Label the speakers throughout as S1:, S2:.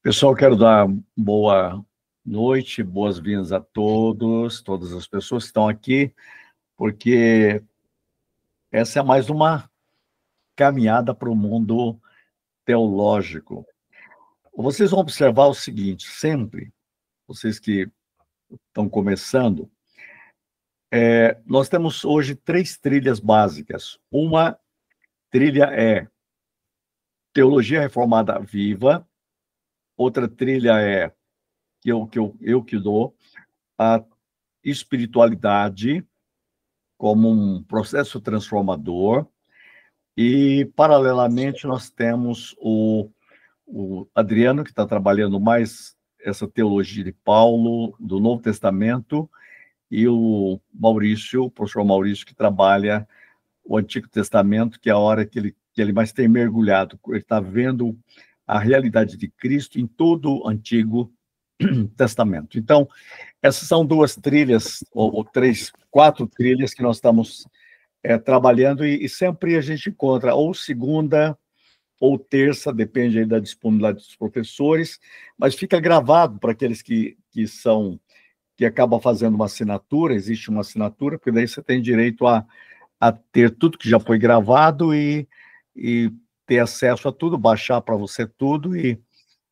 S1: Pessoal, quero dar boa noite, boas-vindas a todos, todas as pessoas que estão aqui, porque essa é mais uma caminhada para o mundo teológico. Vocês vão observar o seguinte, sempre, vocês que estão começando, nós temos hoje 3 trilhas básicas. Uma trilha é Teologia Reformada Viva, outra trilha é, que dou, a espiritualidade como um processo transformador, e, paralelamente, nós temos o Adriano, que está trabalhando mais essa teologia de Paulo, do Novo Testamento, e o Maurício, o professor Maurício, que trabalha o Antigo Testamento, que é a hora que ele mais tem mergulhado. Ele está vendo a realidade de Cristo em todo o Antigo Testamento. Então, essas são 2 trilhas, ou 3, 4 trilhas que nós estamos trabalhando, e sempre a gente encontra ou segunda ou terça, depende aí da disponibilidade dos professores, mas fica gravado para aqueles que acabam fazendo uma assinatura, existe uma assinatura, porque daí você tem direito a ter tudo que já foi gravado e ter acesso a tudo, baixar para você tudo, e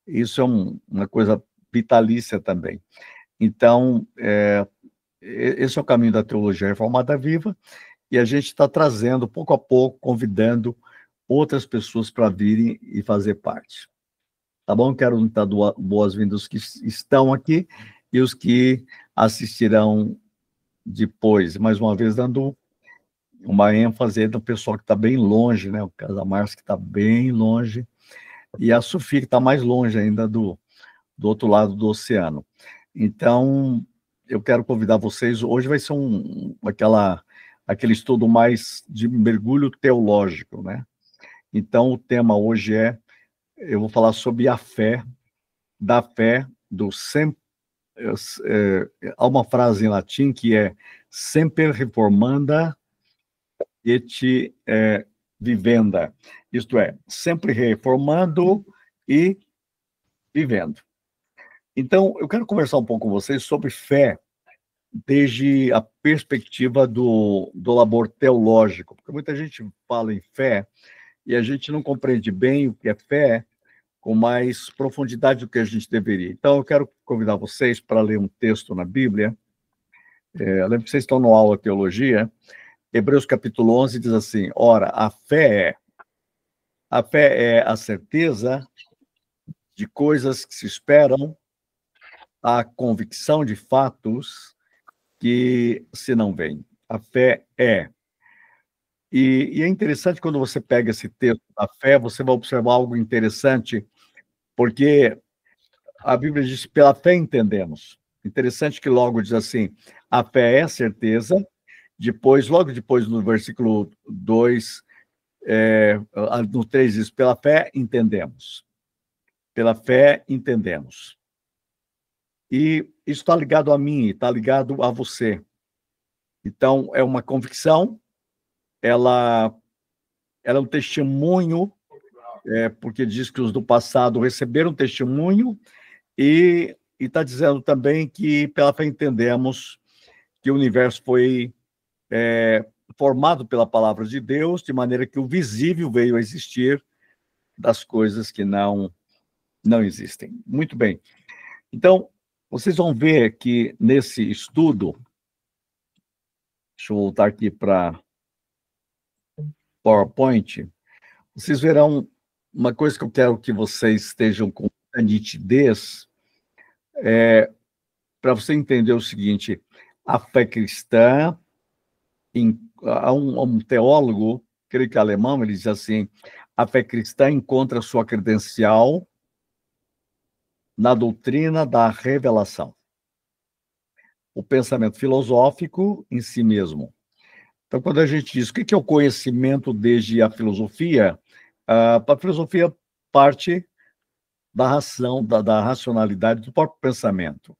S1: isso é uma coisa vitalícia também. Então, esse é o caminho da Teologia Reformada Viva, e a gente está trazendo, pouco a pouco, convidando outras pessoas para virem e fazer parte. Tá bom? Quero dar boas-vindas aos que estão aqui e os que assistirão depois. Mais uma vez, dando uma ênfase no pessoal que está bem longe, né? O Casamars, que está bem longe, e a Sofia, que está mais longe ainda do outro lado do oceano. Então, eu quero convidar vocês. Hoje vai ser aquele estudo mais de mergulho teológico, né? Então, o tema hoje eu vou falar sobre a fé, da fé, há uma frase em latim que é semper reformanda et vivenda, isto é, sempre reformando e vivendo. Então, eu quero conversar um pouco com vocês sobre fé, desde a perspectiva do labor teológico, porque muita gente fala em fé e a gente não compreende bem o que é fé com mais profundidade do que a gente deveria. Então, eu quero convidar vocês para ler um texto na Bíblia. Eu lembro que vocês estão no aula de teologia. Hebreus capítulo 11 diz assim: ora, a fé é a certeza de coisas que se esperam, a convicção de fatos que se não veem. A fé é. E é interessante quando você pega esse texto da fé, você vai observar algo interessante, porque a Bíblia diz: pela fé entendemos. Interessante que logo diz assim: a fé é certeza. Logo depois, no versículo 2, no 3 diz: pela fé entendemos. Pela fé entendemos. E isso está ligado a mim, está ligado a você. Então, é uma convicção, ela é um testemunho, porque diz que os do passado receberam testemunho, e está dizendo também que pela fé entendemos que o universo foi formado pela palavra de Deus, de maneira que o visível veio a existir das coisas que não existem. Muito bem. Então, vocês vão ver que nesse estudo, deixa eu voltar aqui para PowerPoint, vocês verão uma coisa que eu quero que vocês estejam com nitidez, para você entender o seguinte: a fé cristã, há um teólogo, creio que alemão, ele diz assim: a fé cristã encontra sua credencial na doutrina da revelação. O pensamento filosófico em si mesmo. Então, quando a gente diz o que é o conhecimento desde a filosofia, a filosofia parte da razão, da racionalidade do próprio pensamento.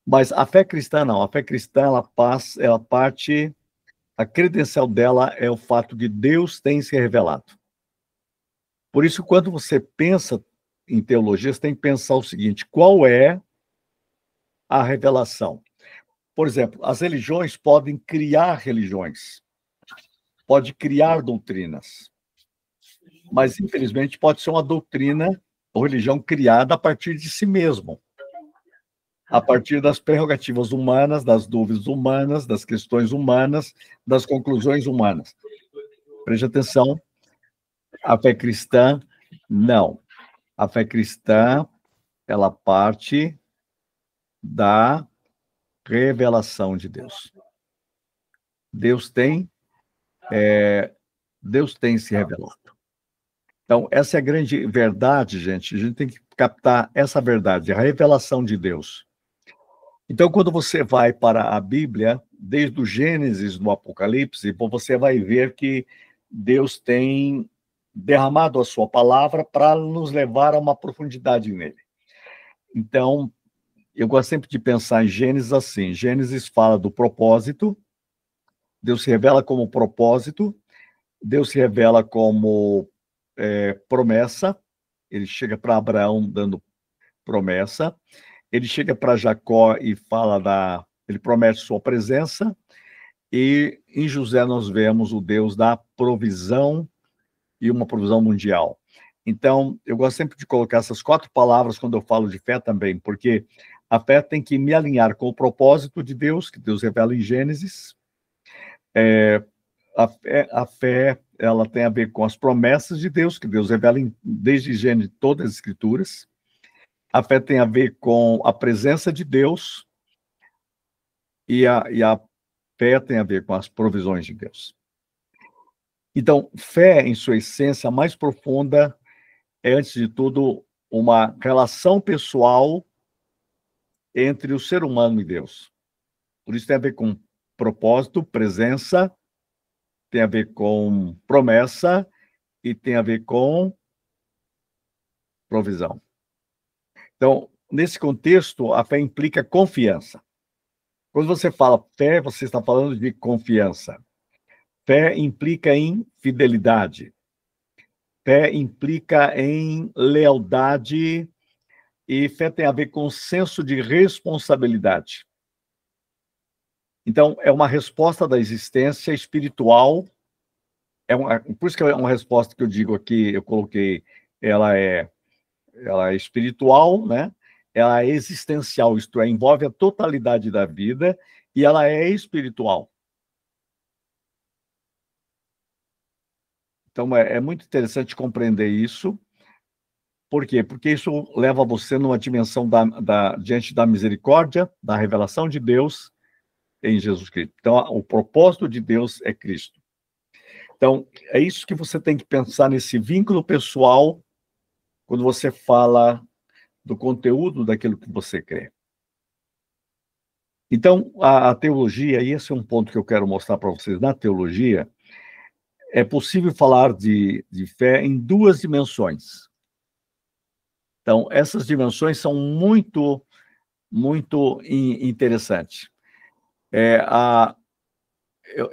S1: Mas a fé cristã não. A fé cristã, ela parte, a credencial dela é o fato de Deus tem se revelado. Por isso, quando você pensa em teologia, você tem que pensar o seguinte: qual é a revelação? Por exemplo, as religiões podem criar religiões, pode criar doutrinas, mas, infelizmente, pode ser uma doutrina ou religião criada a partir de si mesmo, a partir das prerrogativas humanas, das dúvidas humanas, das questões humanas, das conclusões humanas. Preste atenção, a fé cristã, não. A fé cristã, ela parte da revelação de Deus. Deus tem se revelado. Então, essa é a grande verdade, gente. A gente tem que captar essa verdade, a revelação de Deus. Então, quando você vai para a Bíblia, desde o Gênesis do Apocalipse, você vai ver que Deus tem derramado a sua palavra para nos levar a uma profundidade nele. Então, eu gosto sempre de pensar em Gênesis assim. Gênesis fala do propósito, Deus se revela como propósito, Deus se revela como promessa, ele chega para Abraão dando promessa, ele chega para Jacó e ele promete sua presença, e em José nós vemos o Deus da provisão e uma provisão mundial. Então, eu gosto sempre de colocar essas 4 palavras quando eu falo de fé também, porque a fé tem que me alinhar com o propósito de Deus, que Deus revela em Gênesis. A fé, ela tem a ver com as promessas de Deus, que Deus revela desde Gênesis todas as escrituras. A fé tem a ver com a presença de Deus, e a fé tem a ver com as provisões de Deus. Então, fé, em sua essência mais profunda, é, antes de tudo, uma relação pessoal entre o ser humano e Deus. Por isso tem a ver com propósito, presença, tem a ver com promessa e tem a ver com provisão. Então, nesse contexto, a fé implica confiança. Quando você fala fé, você está falando de confiança. Fé implica em fidelidade. Fé implica em lealdade, e fé tem a ver com senso de responsabilidade. Então, é uma resposta da existência espiritual. Por isso que é uma resposta que eu digo aqui, eu coloquei, ela é espiritual, né? Ela é existencial, isto é, envolve a totalidade da vida, e ela é espiritual. Então, é muito interessante compreender isso. Por quê? Porque isso leva você numa dimensão diante da misericórdia, da revelação de Deus em Jesus Cristo. Então, o propósito de Deus é Cristo. Então, é isso que você tem que pensar nesse vínculo pessoal quando você fala do conteúdo daquilo que você crê. Então, a teologia, e esse é um ponto que eu quero mostrar para vocês, na teologia, é possível falar de fé em 2 dimensões. Então, essas dimensões são muito, muito interessantes.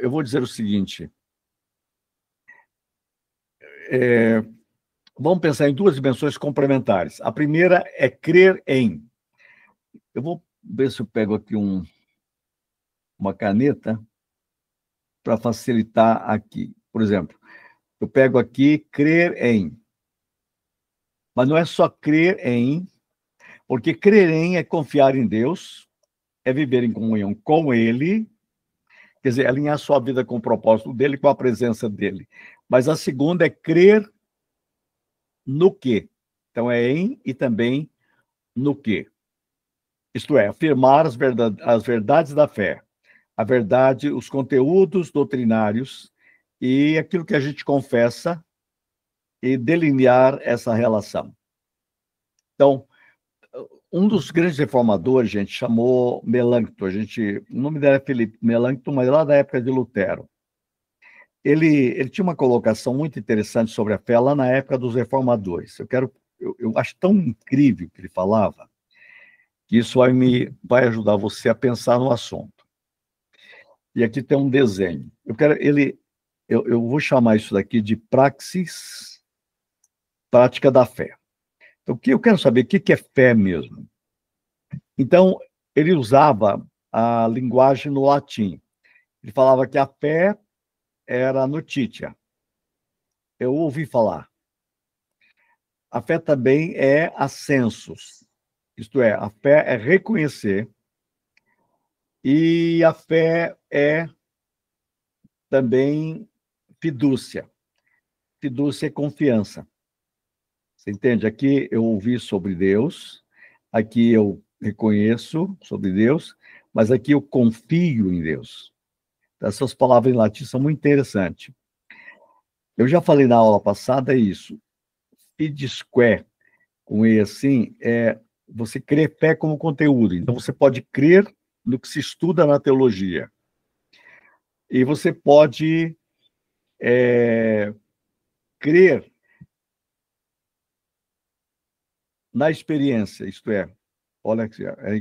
S1: Eu vou dizer o seguinte, vamos pensar em 2 dimensões complementares. A primeira é crer em. Eu vou ver se eu pego aqui uma caneta para facilitar aqui. Por exemplo, eu pego aqui crer em. Mas não é só crer em, porque crer em é confiar em Deus, é viver em comunhão com Ele, quer dizer, alinhar sua vida com o propósito dele, com a presença dele. Mas a segunda é crer no quê? Então, é em e também no quê? Isto é, afirmar as verdades da fé, a verdade, os conteúdos doutrinários e aquilo que a gente confessa, e delinear essa relação. Então, um dos grandes reformadores, gente, chamou Melancton. O nome dele é Felipe Melancton, mas lá da época de Lutero. Ele tinha uma colocação muito interessante sobre a fé lá na época dos reformadores. Eu acho tão incrível o que ele falava, que isso vai ajudar você a pensar no assunto. E aqui tem um desenho. Eu vou chamar isso daqui de praxis, prática da fé. Então, o que eu quero saber, o que é fé mesmo? Então, ele usava a linguagem no latim. Ele falava que a fé era notícia. Eu ouvi falar. A fé também é ascensos. Isto é, a fé é reconhecer e a fé é também fidúcia. Fidúcia é confiança. Você entende? Aqui eu ouvi sobre Deus, aqui eu reconheço sobre Deus, mas aqui eu confio em Deus. Essas palavras em latim são muito interessantes. Eu já falei na aula passada isso. Fidisque, com E assim, é você crer fé como conteúdo. Então, você pode crer no que se estuda na teologia. E você pode crer na experiência, isto é, olha,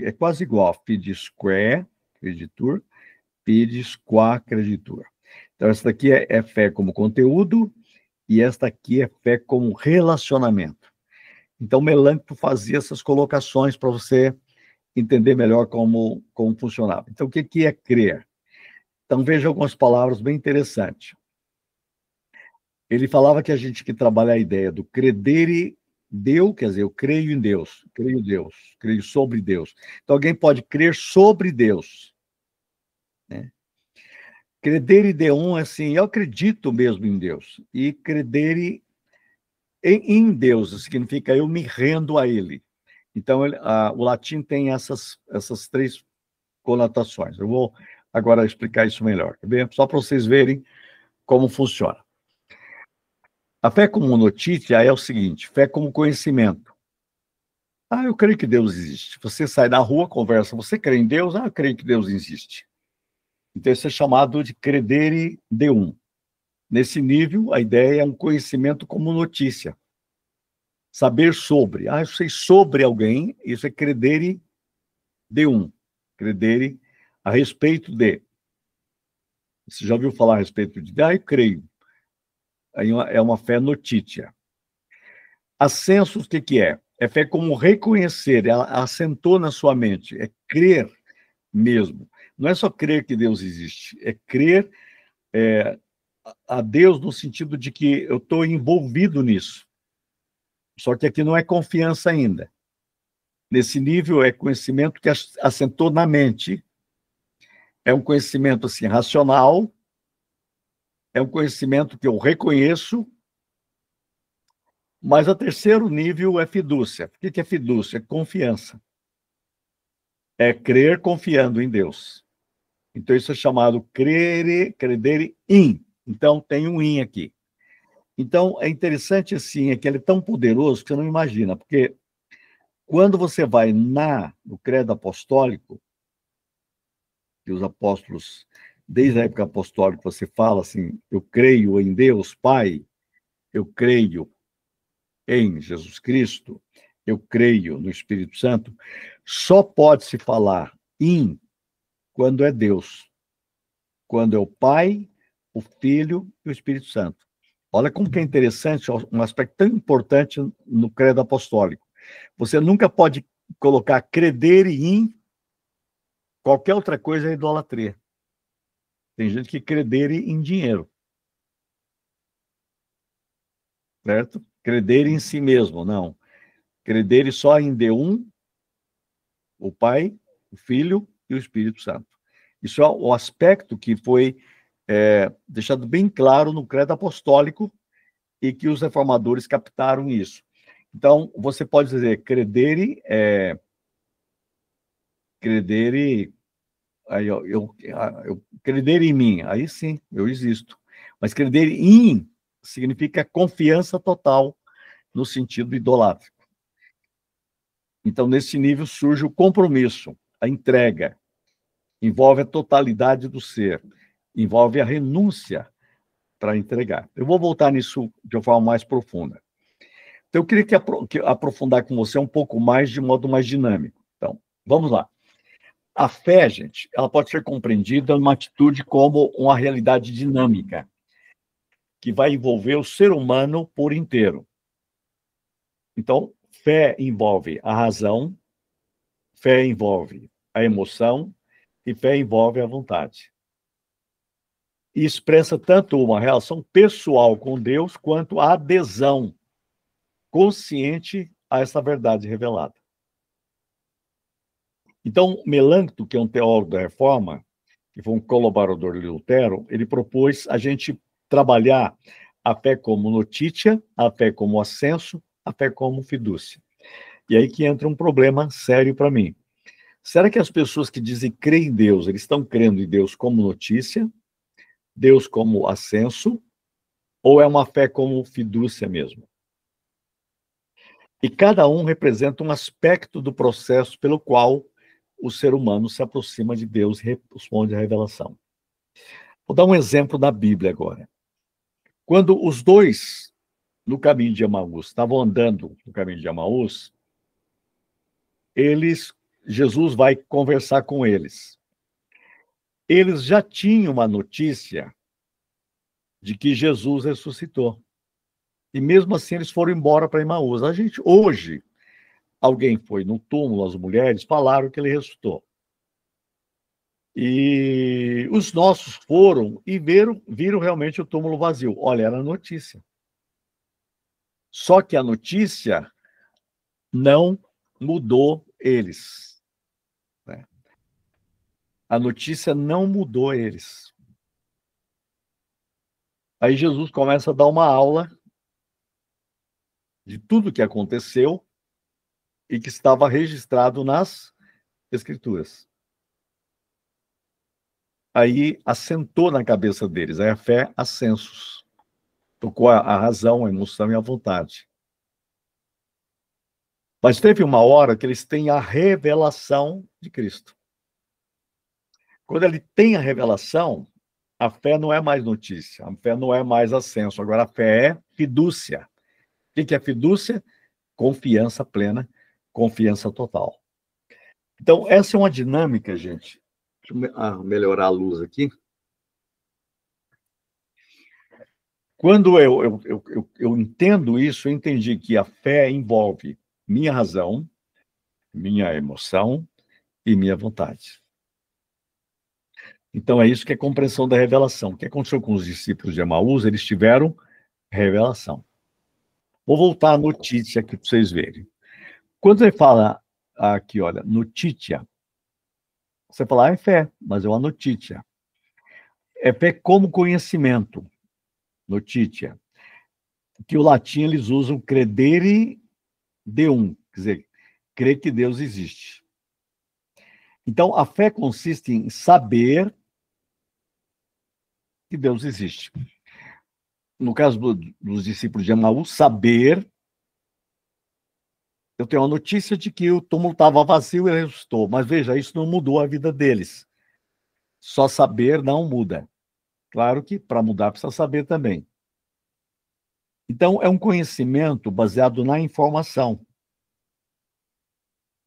S1: é quase igual, fidisque, creditur, fidisqua, creditur. Então, essa daqui é fé como conteúdo e esta aqui é fé como relacionamento. Então, Melâncto fazia essas colocações para você entender melhor como funcionava. Então, o que é crer? Então, veja algumas palavras bem interessantes. Ele falava que a gente que trabalha a ideia do credere Deus, quer dizer, eu creio em Deus, creio sobre Deus. Então, alguém pode crer sobre Deus, né? Credere Deum é assim, eu acredito mesmo em Deus. E credere em Deus significa eu me rendo a Ele. Então, o latim tem essas três conotações. Eu vou agora explicar isso melhor, tá bem? Só para vocês verem como funciona. A fé como notícia é o seguinte: fé como conhecimento. Ah, eu creio que Deus existe. Você sai na rua, conversa, você crê em Deus? Ah, eu creio que Deus existe. Então, isso é chamado de credere deum. Nesse nível, a ideia é um conhecimento como notícia. Saber sobre. Ah, eu sei sobre alguém, isso é credere deum. Credere a respeito de. Você já ouviu falar a respeito de? Ah, eu creio. Aí é uma fé notícia. Ascensos, o que é? É fé como reconhecer, ela assentou na sua mente, é crer mesmo. Não é só crer que Deus existe, é crer a Deus no sentido de que eu estou envolvido nisso. Só que aqui não é confiança ainda. Nesse nível é conhecimento que assentou na mente, é um conhecimento assim racional, é um conhecimento que eu reconheço, mas o terceiro nível é fidúcia. O que é fidúcia? É confiança. É crer confiando em Deus. Então, isso é chamado credere in. Então, tem um in aqui. Então, é interessante assim, é que ele é tão poderoso que você não imagina, porque quando você vai no credo apostólico, que os apóstolos, desde a época apostólica, você fala assim, eu creio em Deus Pai, eu creio em Jesus Cristo, eu creio no Espírito Santo, só pode se falar em quando é Deus, quando é o Pai, o Filho e o Espírito Santo. Olha como que é interessante, um aspecto tão importante no credo apostólico. Você nunca pode colocar credere em qualquer outra coisa é idolatria. Tem gente que credere em dinheiro, certo? Credere em si mesmo, não. Credere só em Deum, o Pai, o Filho e o Espírito Santo. Isso é o aspecto que foi deixado bem claro no credo apostólico e que os reformadores captaram isso. Então, você pode dizer credere, aí eu credere em mim, aí sim, eu existo. Mas credere em significa confiança total no sentido idolátrico. Então, nesse nível surge o compromisso, a entrega, envolve a totalidade do ser, envolve a renúncia para entregar. Eu vou voltar nisso de uma forma mais profunda. Então, eu queria aprofundar com você um pouco mais, de modo mais dinâmico. Então, vamos lá. A fé, gente, ela pode ser compreendida numa atitude como uma realidade dinâmica, que vai envolver o ser humano por inteiro. Então, fé envolve a razão, fé envolve a emoção e fé envolve a vontade. E expressa tanto uma relação pessoal com Deus quanto a adesão consciente a essa verdade revelada. Então, Melancto, que é um teólogo da Reforma, que foi um colaborador de Lutero, ele propôs a gente trabalhar a fé como notícia, a fé como ascenso, a fé como fidúcia. E aí que entra um problema sério para mim. Será que as pessoas que dizem crer em Deus, eles estão crendo em Deus como notícia, Deus como ascenso, ou é uma fé como fidúcia mesmo? E cada um representa um aspecto do processo pelo qual o ser humano se aproxima de Deus e responde à revelação. Vou dar um exemplo da Bíblia agora. Quando os dois, no caminho de Emaús, estavam andando no caminho de Emaús, Jesus vai conversar com eles. Eles já tinham uma notícia de que Jesus ressuscitou. E mesmo assim eles foram embora para Emaús. Hoje, alguém foi no túmulo, as mulheres falaram que ele ressuscitou. E os nossos foram e viram realmente o túmulo vazio. Olha, era notícia. Só que a notícia não mudou eles, né? A notícia não mudou eles. Aí Jesus começa a dar uma aula de tudo que aconteceu e que estava registrado nas Escrituras. Aí assentou na cabeça deles, aí a fé ascensos. Tocou a razão, a emoção e a vontade. Mas teve uma hora que eles têm a revelação de Cristo. Quando ele tem a revelação, a fé não é mais notícia, a fé não é mais ascenso, agora a fé é fidúcia. O que é fidúcia? Confiança plena, confiança total. Então, essa é uma dinâmica, gente. Deixa eu melhorar a luz aqui. Quando eu entendo isso, eu entendi que a fé envolve minha razão, minha emoção e minha vontade. Então, é isso que é compreensão da revelação. O que aconteceu com os discípulos de Emaús? Eles tiveram revelação. Vou voltar à notícia aqui para vocês verem. Quando ele fala aqui, olha, notícia, você fala, é fé, mas é uma notícia. É fé como conhecimento, notícia. Que o latim eles usam credere deum, quer dizer, crer que Deus existe. Então, a fé consiste em saber que Deus existe. No caso dos discípulos de Emaús, saber. Eu tenho a notícia de que o túmulo estava vazio e ele ressuscitou. Mas veja, isso não mudou a vida deles. Só saber não muda. Claro que para mudar precisa saber também. Então, é um conhecimento baseado na informação.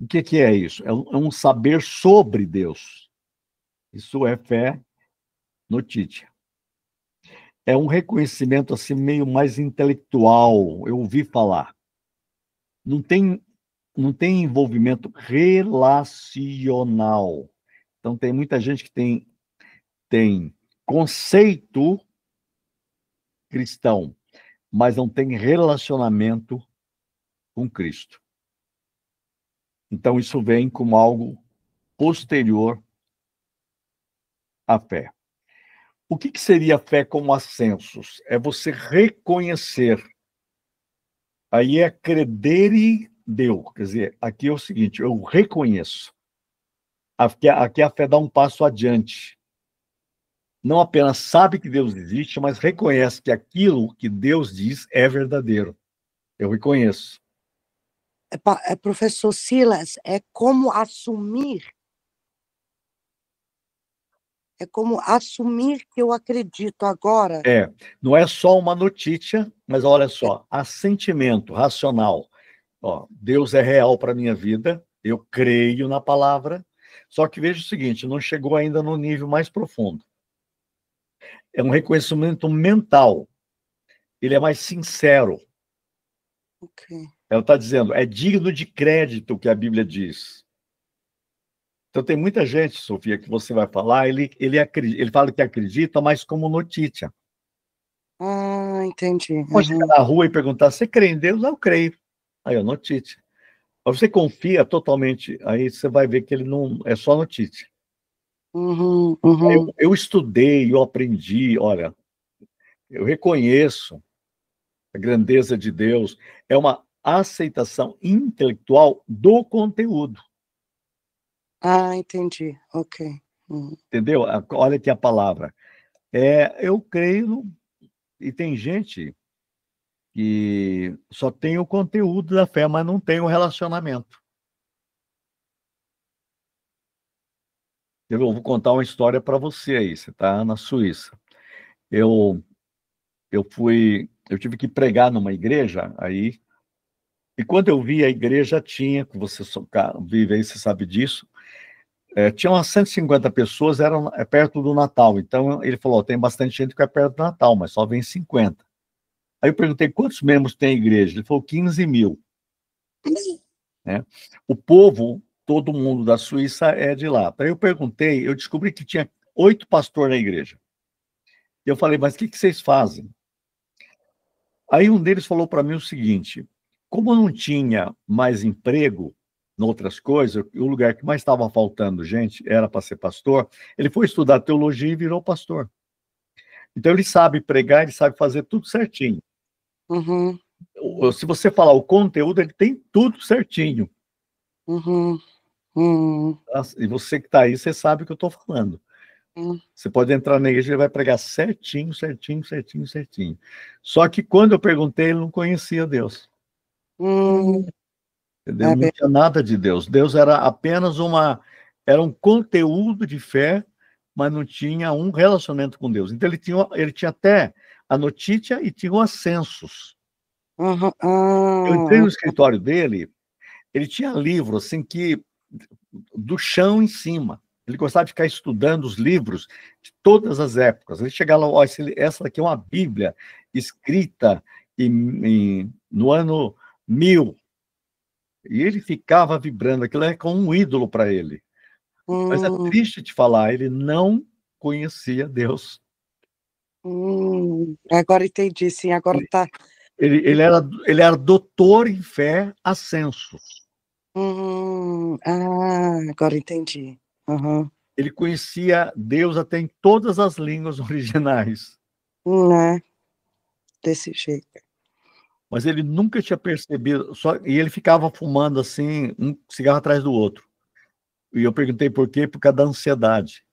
S1: O que é isso? É um saber sobre Deus. Isso é fé notícia. É um reconhecimento assim meio mais intelectual. Eu ouvi falar. Não tem envolvimento relacional. Então, tem muita gente que tem conceito cristão, mas não tem relacionamento com Cristo. Então, isso vem como algo posterior à fé. O que seria a fé como ascensos? É você reconhecer. Aí é credere Deus. Quer dizer, aqui é o seguinte, eu reconheço. Aqui a fé dá um passo adiante. Não apenas sabe que Deus existe, mas reconhece que aquilo que Deus diz é verdadeiro. Eu reconheço.
S2: Professor Silas, é como assumir que eu acredito agora.
S1: Não é só uma notícia, mas olha só, assentimento racional. Ó, Deus é real para a minha vida, eu creio na palavra, só que veja o seguinte, não chegou ainda no nível mais profundo. É um reconhecimento mental, ele é mais sincero.
S2: Ok.
S1: Ela está dizendo, é digno de crédito o que a Bíblia diz. Então, tem muita gente, Sofia, que você vai falar, ele fala que acredita, mas como notícia.
S2: Ah, entendi.
S1: Pode chegar na rua e perguntar, você crê em Deus? Eu creio. Aí, ó, notícia. Mas você confia totalmente, aí você vai ver que ele não é só notícia.
S2: Uhum, uhum.
S1: Eu estudei, eu aprendi, olha, eu reconheço a grandeza de Deus, é uma aceitação intelectual do conteúdo,
S2: Ah, entendi. Ok.
S1: entendeu? Olha aqui a palavra. Eu creio, e tem gente que só tem o conteúdo da fé, mas não tem o relacionamento. Eu vou contar uma história para você aí, você está na Suíça. Eu, eu tive que pregar numa igreja aí, e quando eu vi a igreja tinha, que você vive aí, você sabe disso, tinha umas 150 pessoas, perto do Natal. Então, ele falou, tem bastante gente que é perto do Natal, mas só vem 50. Aí eu perguntei, quantos membros tem a igreja? Ele falou, 15 mil. Né? O povo, todo mundo da Suíça é de lá. Aí eu perguntei, eu descobri que tinha 8 pastores na igreja. E eu falei, mas o que vocês fazem? Aí um deles falou para mim o seguinte, como não tinha mais emprego em outras coisas, o lugar que mais estava faltando gente era para ser pastor, ele foi estudar teologia e virou pastor. Então ele sabe pregar, ele sabe fazer tudo certinho.
S2: Uhum,
S1: Se você falar o conteúdo, ele tem tudo certinho.
S2: uhum, uhum,
S1: E você que está aí, você sabe o que eu estou falando.
S2: uhum,
S1: Você pode entrar na igreja, ele vai pregar certinho, certinho, certinho, certinho. Só que quando eu perguntei, ele não conhecia Deus.
S2: uhum.
S1: Entendeu?
S2: É
S1: Não
S2: bem.
S1: tinha nada de Deus. Deus era apenas era um conteúdo de fé, mas não tinha um relacionamento com Deus. Então ele tinha até a notícia e tinha os ascensos.
S2: Uhum.
S1: Eu entrei
S2: Ah,
S1: no escritório dele, ele tinha livro assim que do chão em cima. Ele gostava de ficar estudando os livros de todas as épocas. Ele chegava lá, ó, essa daqui é uma Bíblia escrita no ano 1000. E ele ficava vibrando, aquilo é como um ídolo para ele. Mas é
S2: hum,
S1: triste te falar, ele não conhecia Deus.
S2: agora entendi, sim, agora
S1: Ele,
S2: tá.
S1: ele era doutor em fé ascenso.
S2: Agora entendi. Uhum.
S1: Ele conhecia Deus até em todas as línguas originais.
S2: Né? Desse jeito.
S1: Mas ele nunca tinha percebido, e ele ficava fumando assim, um cigarro atrás do outro. E eu perguntei por quê, por causa da ansiedade.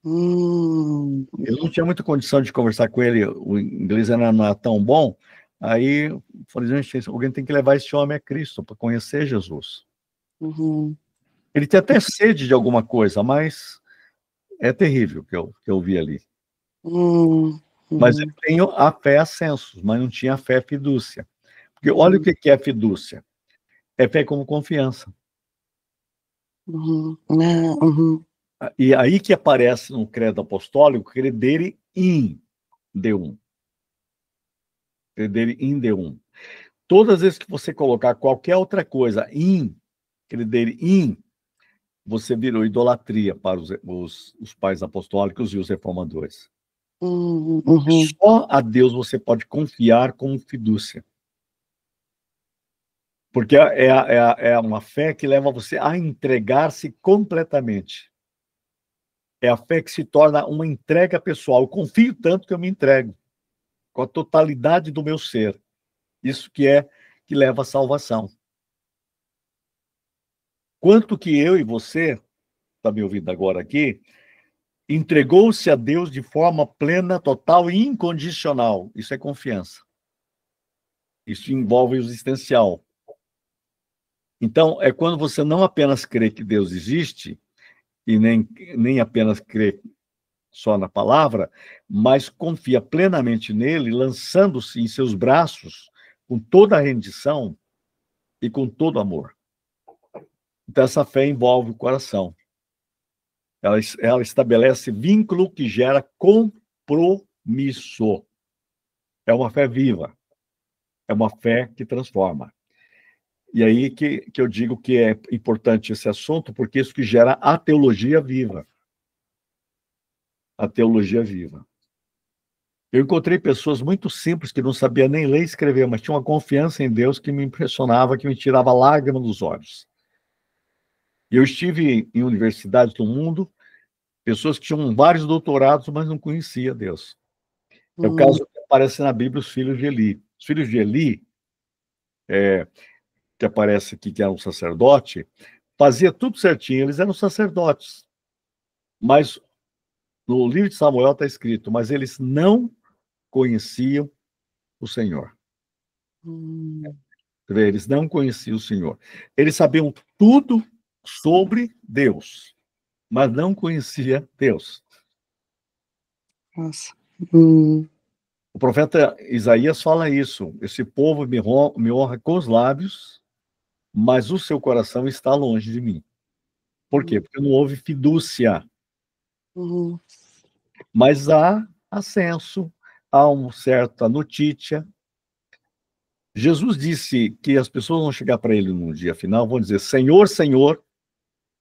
S2: Hum,
S1: Eu não tinha muita condição de conversar com ele, o inglês não era tão bom. Aí eu falei, gente, alguém tem que levar esse homem a Cristo para conhecer Jesus.
S2: uhum,
S1: Ele tem até sede de alguma coisa, mas é terrível que eu vi ali.
S2: hum,
S1: Mas eu
S2: uhum,
S1: tenho a fé ascensos, mas não tinha a fé fidúcia. Porque olha o
S2: uhum,
S1: que é fidúcia. É fé como confiança.
S2: uhum,
S1: E aí que aparece no credo apostólico, credere in Deum. Credere in Deum. Todas as vezes que você colocar qualquer outra coisa in, credere in, você virou idolatria para os pais apostólicos e os reformadores.
S2: uhum,
S1: Só a Deus você pode confiar com fidúcia. Porque é uma fé que leva você a entregar-se completamente. É a fé que se torna uma entrega pessoal. Eu confio tanto que eu me entrego, com a totalidade do meu ser. Isso que leva à salvação. Quanto que eu e você, está me ouvindo agora aqui, entregou-se a Deus de forma plena, total e incondicional. Isso é confiança. Isso envolve o existencial. Então, é quando você não apenas crê que Deus existe, e nem apenas crê só na palavra, mas confia plenamente nele, lançando-se em seus braços com toda a rendição e com todo amor. Então, essa fé envolve o coração. Ela estabelece vínculo que gera compromisso. É uma fé viva. É uma fé que transforma. E aí que eu digo que é importante esse assunto, porque isso que gera a teologia viva. A teologia viva. Eu encontrei pessoas muito simples que não sabiam nem ler e escrever, mas tinham uma confiança em Deus que me impressionava, que me tirava lágrimas dos olhos. Eu estive em universidades do mundo, pessoas que tinham vários doutorados, mas não conheciam Deus. É o caso que aparece na Bíblia, os filhos de Eli. Os filhos de Eli, que aparece aqui que era um sacerdote, fazia tudo certinho, eles eram sacerdotes. Mas no livro de Samuel está escrito, mas eles não conheciam o Senhor. Eles não conheciam o Senhor. Eles sabiam tudo sobre Deus, mas não conhecia Deus.
S2: Nossa.
S1: O profeta Isaías fala isso. Esse povo me honra com os lábios, mas o seu coração está longe de mim. Por quê? Porque não houve fidúcia. Mas há ascenso, há uma certa notícia. Jesus disse que as pessoas vão chegar para ele no dia final, vão dizer, Senhor, Senhor,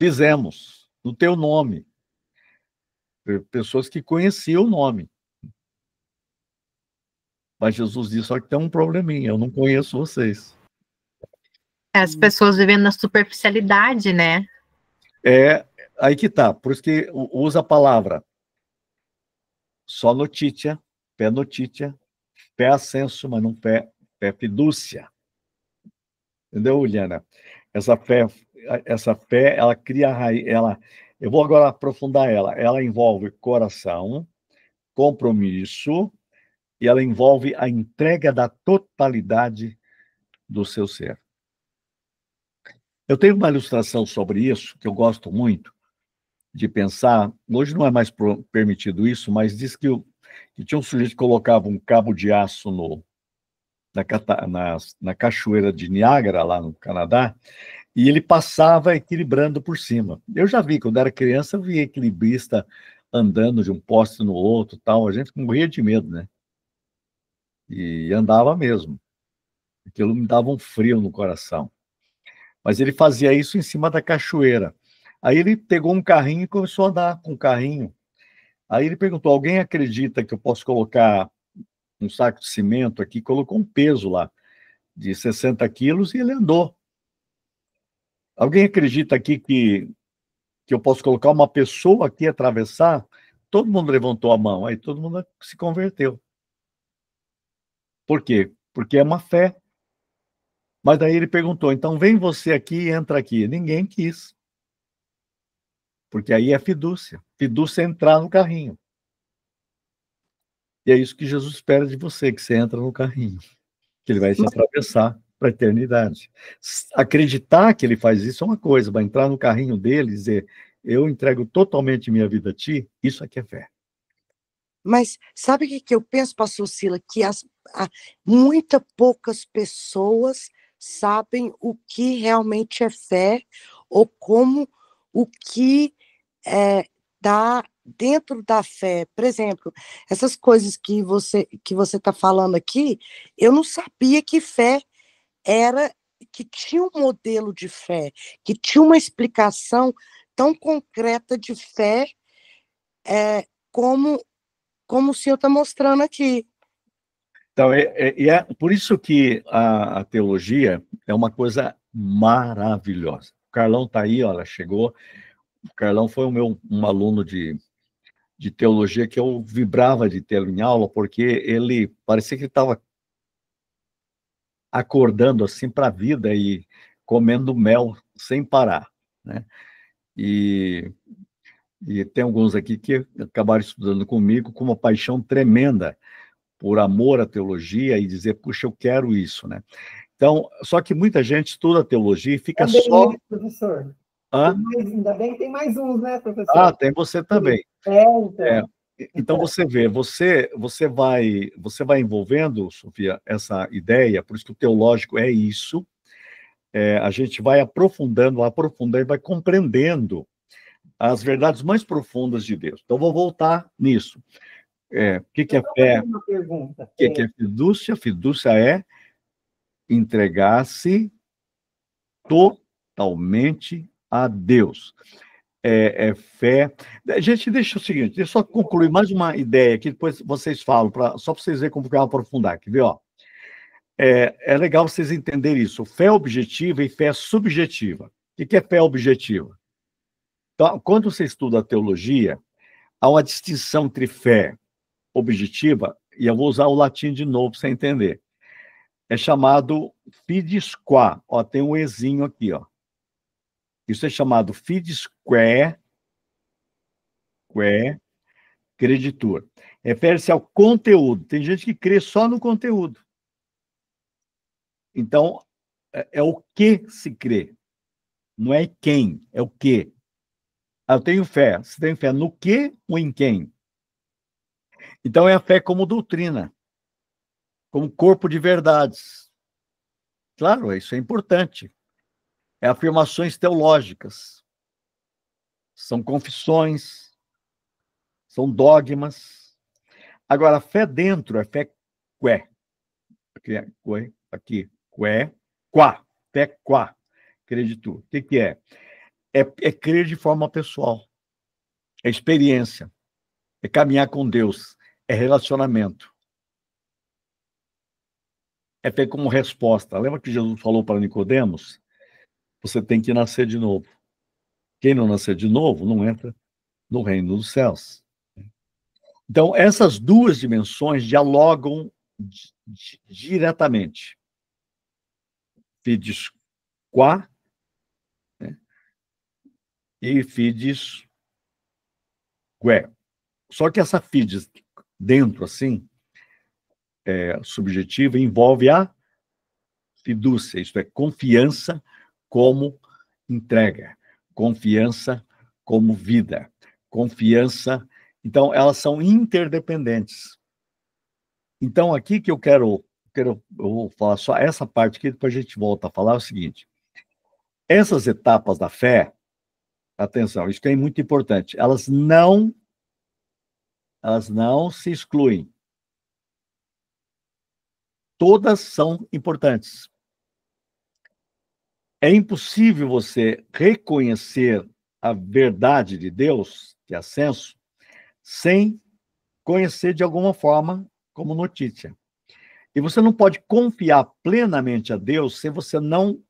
S1: fizemos no teu nome. Pessoas que conheciam o nome. Mas Jesus disse, só que tem um probleminha, eu não conheço vocês.
S3: As pessoas vivendo na superficialidade, né?
S1: É aí que tá, por isso que usa a palavra só notícia, fé ascenso, mas não fé fidúcia. Entendeu, Juliana? Essa fé, ela cria raiz, eu vou agora aprofundar ela envolve coração, compromisso, e ela envolve a entrega da totalidade do seu ser. Eu tenho uma ilustração sobre isso, que eu gosto muito de pensar, hoje não é mais permitido isso, mas diz que tinha um sujeito que colocava um cabo de aço na cachoeira de Niágara, lá no Canadá, e ele passava equilibrando por cima. Eu já vi, quando era criança, eu via equilibrista andando de um poste no outro, tal, a gente morria de medo, né? E andava mesmo. Aquilo me dava um frio no coração. Mas ele fazia isso em cima da cachoeira. Aí ele pegou um carrinho e começou a andar com o carrinho. Aí ele perguntou, alguém acredita que eu posso colocar um saco de cimento aqui? Colocou um peso lá, de 60 quilos, e ele andou. Alguém acredita aqui que eu posso colocar uma pessoa aqui e atravessar? Todo mundo levantou a mão, aí todo mundo se converteu. Por quê? Porque é uma fé. Mas daí ele perguntou, então vem você aqui e entra aqui. Ninguém quis. Porque aí é fidúcia. Fidúcia é entrar no carrinho. E é isso que Jesus espera de você, que você entra no carrinho. Que ele vai te atravessar para a eternidade. Acreditar que ele faz isso é uma coisa, vai entrar no carrinho dele e dizer, eu entrego totalmente minha vida a ti, isso aqui é fé.
S2: Mas sabe o que eu penso, pastor Sila? Que muitas poucas pessoas sabem o que realmente é fé, ou como o que dá dentro da fé. Por exemplo, essas coisas que você está falando aqui, eu não sabia que fé era, que tinha um modelo de fé, que tinha uma explicação tão concreta de fé, como o senhor está mostrando aqui.
S1: Então, é por isso que a teologia é uma coisa maravilhosa. O Carlão está aí, olha, chegou. O Carlão foi um aluno de teologia que eu vibrava de tê-lo em aula, porque ele parecia que ele estava acordando assim para a vida e comendo mel sem parar, né? E tem alguns aqui que acabaram estudando comigo com uma paixão tremenda por amor à teologia e dizer, puxa, eu quero isso, né? Então, só que muita gente estuda teologia e fica
S4: também
S1: só...
S4: professor.
S2: Ainda
S4: bem que tem mais uns, né, professor?
S1: Ah, tem você também.
S4: Então.
S1: Então, você vê, você vai envolvendo, Sofia, essa ideia, por isso que o teológico é isso, a gente vai aprofundando e vai compreendendo as verdades mais profundas de Deus. Então, vou voltar nisso. O que é fé?
S4: Uma pergunta.
S1: O que é fidúcia? Fidúcia é entregar-se totalmente a Deus. É fé. Gente, deixa o seguinte, deixa eu só concluir mais uma ideia aqui, depois vocês falam, só para vocês verem como que eu vou aprofundar aqui, viu? É legal vocês entenderem isso. Fé objetiva e fé subjetiva. O que é fé objetiva? Então, quando você estuda a teologia, há uma distinção entre fé objetiva, e eu vou usar o latim de novo para você entender. É chamado fides qua. Ó, tem um ezinho aqui, ó. Isso é chamado fides quae creditur. Refere-se ao conteúdo. Tem gente que crê só no conteúdo. Então, é o que se crê. Não é quem, é o que. Eu tenho fé. Você tem fé no que ou em quem? Então, é a fé como doutrina, como corpo de verdades. Claro, isso é importante. É afirmações teológicas. São confissões, são dogmas. Agora, a fé dentro é fé qué. Aqui, qué, quá. Fé quá. Acredito. O que é? É crer de forma pessoal. É experiência. É caminhar com Deus. É relacionamento. É ter como resposta. Lembra que Jesus falou para Nicodemos? Você tem que nascer de novo. Quem não nascer de novo não entra no reino dos céus. Então, essas duas dimensões dialogam diretamente. Fides qua, né? E fides quae. Só que essa fides dentro, assim, subjetiva, envolve a fidúcia, isto é, confiança como entrega, confiança como vida, confiança. Então, elas são interdependentes. Então, aqui que eu vou falar só essa parte aqui, depois a gente volta a falar o seguinte. Essas etapas da fé, atenção, isso que é muito importante, elas não se excluem. Todas são importantes. É impossível você reconhecer a verdade de Deus, que é ascenso, sem conhecer de alguma forma como notícia. E você não pode confiar plenamente a Deus se você não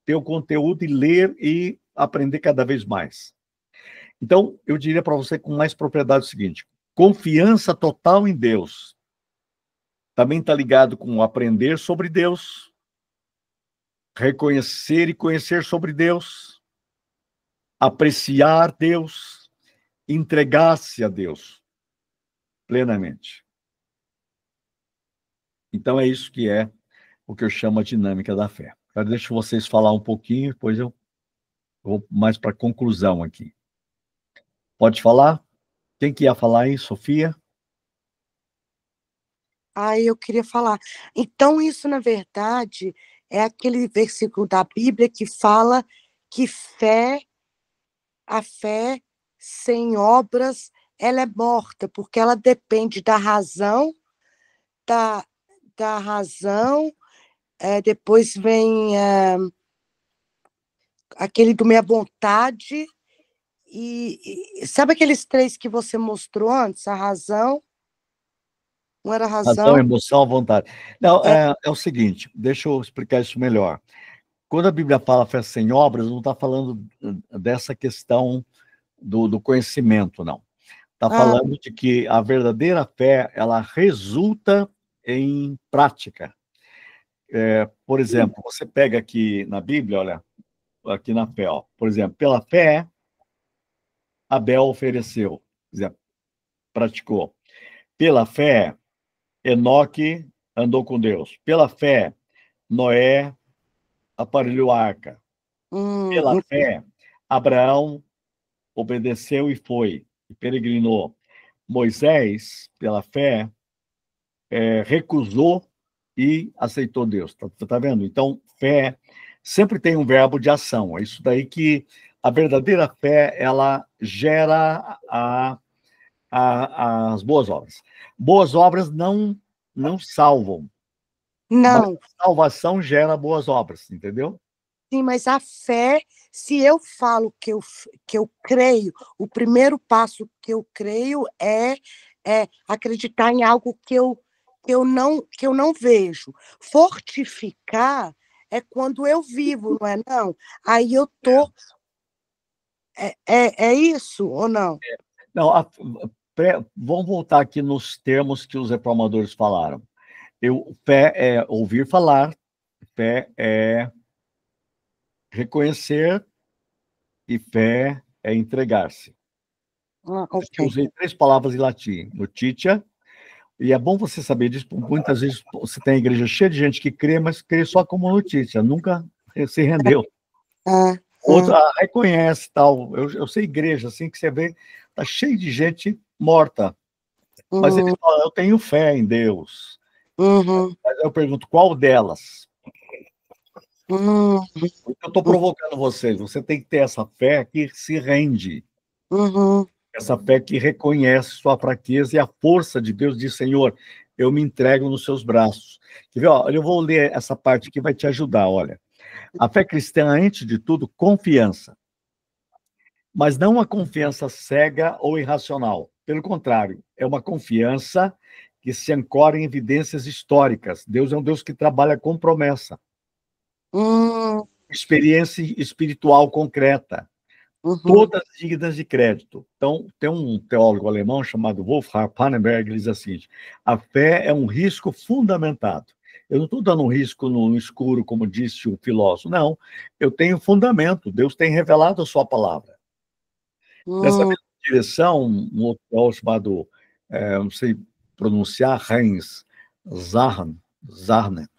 S1: ter o conteúdo e ler e aprender cada vez mais. Então, eu diria para você com mais propriedade o seguinte: confiança total em Deus também está ligado com aprender sobre Deus, reconhecer e conhecer sobre Deus, apreciar Deus, entregar-se a Deus plenamente. Então, é isso que é o que eu chamo a dinâmica da fé. Agora, deixa vocês falar um pouquinho, depois eu vou mais para a conclusão aqui. Pode falar? Quem que ia falar aí, Sofia?
S2: Eu queria falar. Então, isso, na verdade, é aquele versículo da Bíblia que fala que a fé sem obras, ela é morta, porque ela depende da razão, da razão, depois vem aquele do minha vontade, e sabe aqueles três que você mostrou antes? A razão, não era
S1: Razão,
S2: razão?
S1: emoção, vontade. Não, é o seguinte, deixa eu explicar isso melhor. Quando a Bíblia fala fé sem obras, não está falando dessa questão do conhecimento, não. Está falando de que a verdadeira fé, ela resulta em prática. Por exemplo, você pega aqui na Bíblia, olha, aqui na fé, ó, por exemplo, pela fé, Abel ofereceu, quer dizer, praticou. Pela fé, Enoque andou com Deus. Pela fé, Noé aparelhou a arca. Pela fé, Abraão obedeceu e foi, e peregrinou. Moisés, pela fé, recusou e aceitou Deus. Tá vendo? Então, fé sempre tem um verbo de ação. É isso daí que a verdadeira fé, ela gera as boas obras. Boas obras não salvam,
S2: Não,
S1: a salvação gera boas obras, entendeu?
S2: sim, mas a fé, se eu falo que eu creio, o primeiro passo que eu creio é acreditar em algo que eu não vejo. Fortificar é quando eu vivo, não é não? Aí eu tô. É isso ou não?
S1: Não, vamos voltar aqui nos termos que os reformadores falaram. Fé é ouvir falar, fé é reconhecer e fé é entregar-se.
S2: Ah,
S1: Eu
S2: ok.
S1: usei 3 palavras em latim, notitia, e é bom você saber disso, porque muitas vezes você tem a igreja cheia de gente que crê, mas crê só como notícia, nunca se rendeu.
S2: Ah,
S1: Outra reconhece, tal. Eu sei igreja, assim, que você vê, tá cheio de gente morta, mas eles
S2: uhum,
S1: falam, eu tenho fé em Deus.
S2: uhum,
S1: Mas eu pergunto, qual delas?
S2: uhum,
S1: Eu estou provocando vocês, você tem que ter essa fé que se rende,
S2: uhum,
S1: essa fé que reconhece sua fraqueza e a força de Deus diz, Senhor, eu me entrego nos seus braços. Quer ver? Ó, eu vou ler essa parte que vai te ajudar, olha. A fé cristã, antes de tudo, confiança. Mas não uma confiança cega ou irracional. Pelo contrário, é uma confiança que se ancora em evidências históricas. Deus é um Deus que trabalha com promessa,
S2: uhum,
S1: experiência espiritual concreta,
S2: uhum,
S1: todas dignas de crédito. Então, tem um teólogo alemão chamado Wolfhard Pannenberg, ele diz assim, a fé é um risco fundamentado. Eu não estou dando um risco no escuro, como disse o filósofo. Não, eu tenho fundamento. Deus tem revelado a sua palavra. Nessa
S2: uhum,
S1: mesma direção, um outro teólogo chamado, não sei pronunciar, Heinz Zarner,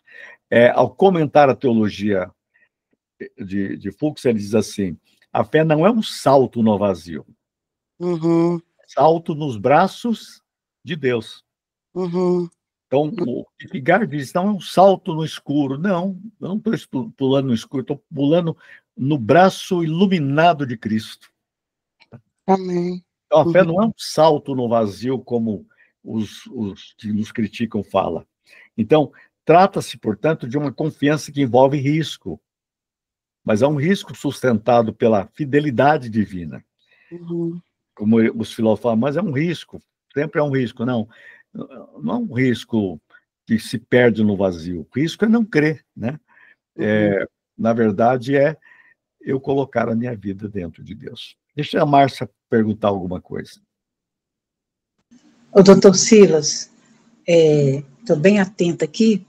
S1: ao comentar a teologia de Fuchs, ele diz assim, a fé não é um salto no vazio,
S2: uhum,
S1: salto nos braços de Deus.
S2: uhum.
S1: Então, o Kierkegaard diz, não é um salto no escuro. Não, eu não estou pulando no escuro, estou pulando no braço iluminado de Cristo.
S2: Amém.
S1: Então, a fé
S2: Uhum,
S1: não é um salto no vazio, como os que nos criticam falam. Então, trata-se, portanto, de uma confiança que envolve risco, mas é um risco sustentado pela fidelidade divina.
S2: uhum,
S1: Como os filósofos falam, mas é um risco, sempre é um risco. Não, não é um risco que se perde no vazio. O risco é não crer, né?
S2: uhum.
S1: Na verdade, é eu colocar a minha vida dentro de Deus. Deixa a Márcia perguntar alguma coisa.
S5: O doutor Silas, estou bem atenta aqui,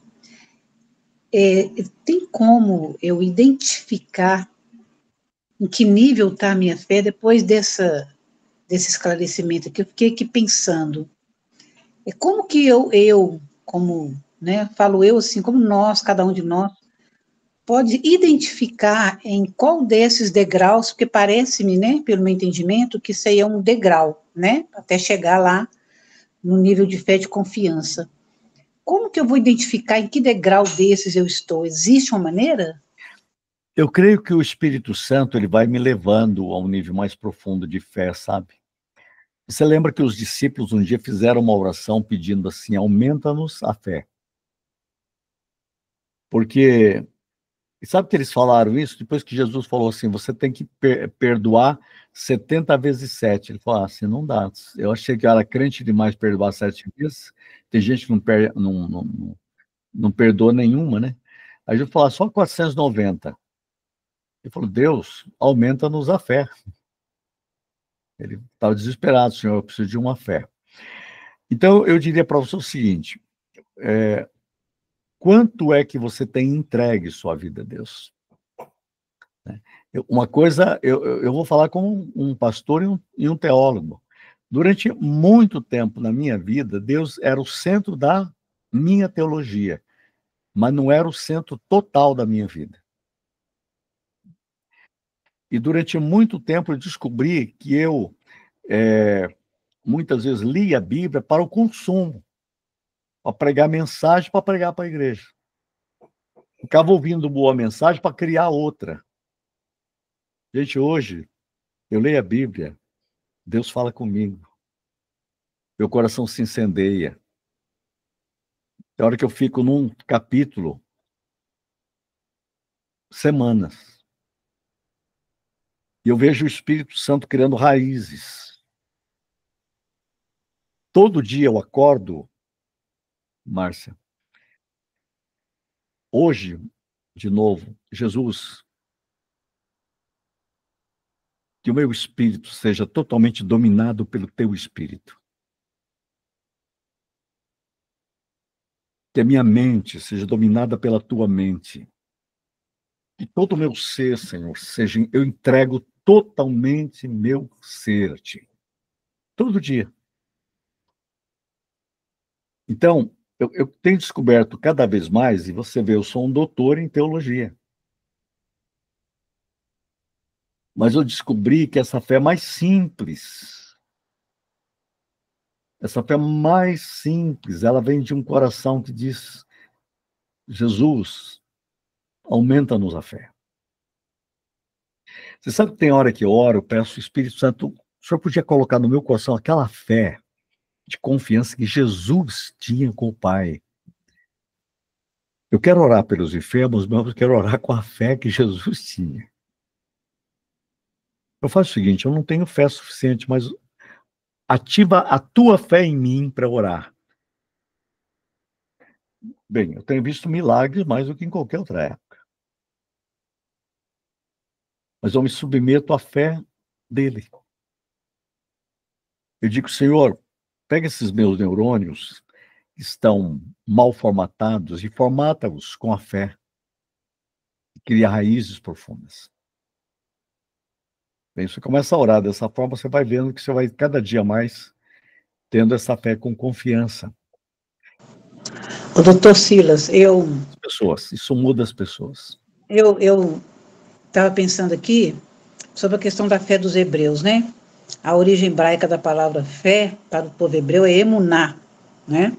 S5: tem como eu identificar em que nível está a minha fé depois desse esclarecimento aqui? Eu fiquei aqui pensando, como que como, né, falo eu assim, como nós, cada um de nós, pode identificar em qual desses degraus, porque parece-me, né, pelo meu entendimento, que isso aí é um degrau, né, até chegar lá no nível de fé de confiança. Como que eu vou identificar em que degrau desses eu estou? Existe uma maneira?
S1: Eu creio que o Espírito Santo ele vai me levando a um nível mais profundo de fé, sabe? Você lembra que os discípulos um dia fizeram uma oração pedindo assim, aumenta-nos a fé. Porque, sabe que eles falaram isso? Depois que Jesus falou assim, você tem que perdoar 70 vezes 7. Ele falou assim, não dá. Eu achei que eu era crente demais perdoar 7 vezes. Tem gente que não perdoa nenhuma, né? Aí eu falou, só 490. Ele falou, Deus, aumenta-nos a fé. Ele estava desesperado, Senhor, eu preciso de uma fé. Então, eu diria para você o seguinte, quanto é que você tem entregue sua vida a Deus? Uma coisa, eu vou falar com um pastor e um teólogo. Durante muito tempo na minha vida, Deus era o centro da minha teologia, mas não era o centro total da minha vida. E durante muito tempo eu descobri que eu, muitas vezes, lia a Bíblia para o consumo, para pregar mensagem, para pregar para a igreja. Ficava ouvindo boa mensagem para criar outra. Gente, hoje, eu leio a Bíblia, Deus fala comigo, meu coração se incendeia. Tem hora que eu fico num capítulo semanas. E eu vejo o Espírito Santo criando raízes. Todo dia eu acordo, Márcia. Hoje, de novo, Jesus, que o meu espírito seja totalmente dominado pelo teu espírito. Que a minha mente seja dominada pela tua mente. Que todo o meu ser, Senhor, seja, eu entrego totalmente meu ser a ti. Todo dia. Então, eu tenho descoberto cada vez mais, e você vê, eu sou um doutor em teologia. Mas eu descobri que essa fé é mais simples. Essa fé mais simples, ela vem de um coração que diz: Jesus, aumenta-nos a fé. Você sabe que tem hora que eu oro, eu peço, Espírito Santo, o Senhor podia colocar no meu coração aquela fé de confiança que Jesus tinha com o Pai. Eu quero orar pelos enfermos, mas eu quero orar com a fé que Jesus tinha. Eu faço o seguinte, eu não tenho fé suficiente, mas ativa a tua fé em mim para orar. Bem, eu tenho visto milagres mais do que em qualquer outra época. Mas eu me submeto à fé dele. Eu digo, Senhor, pega esses meus neurônios que estão mal formatados e formata-os com a fé. E cria raízes profundas. Bem, você começa a orar dessa forma, você vai vendo que você vai cada dia mais tendo essa fé com confiança.
S5: O doutor Silas,
S1: As pessoas, isso muda as pessoas.
S5: eu estava pensando aqui sobre a questão da fé dos hebreus, né? A origem hebraica da palavra fé para o povo hebreu é emuná, né?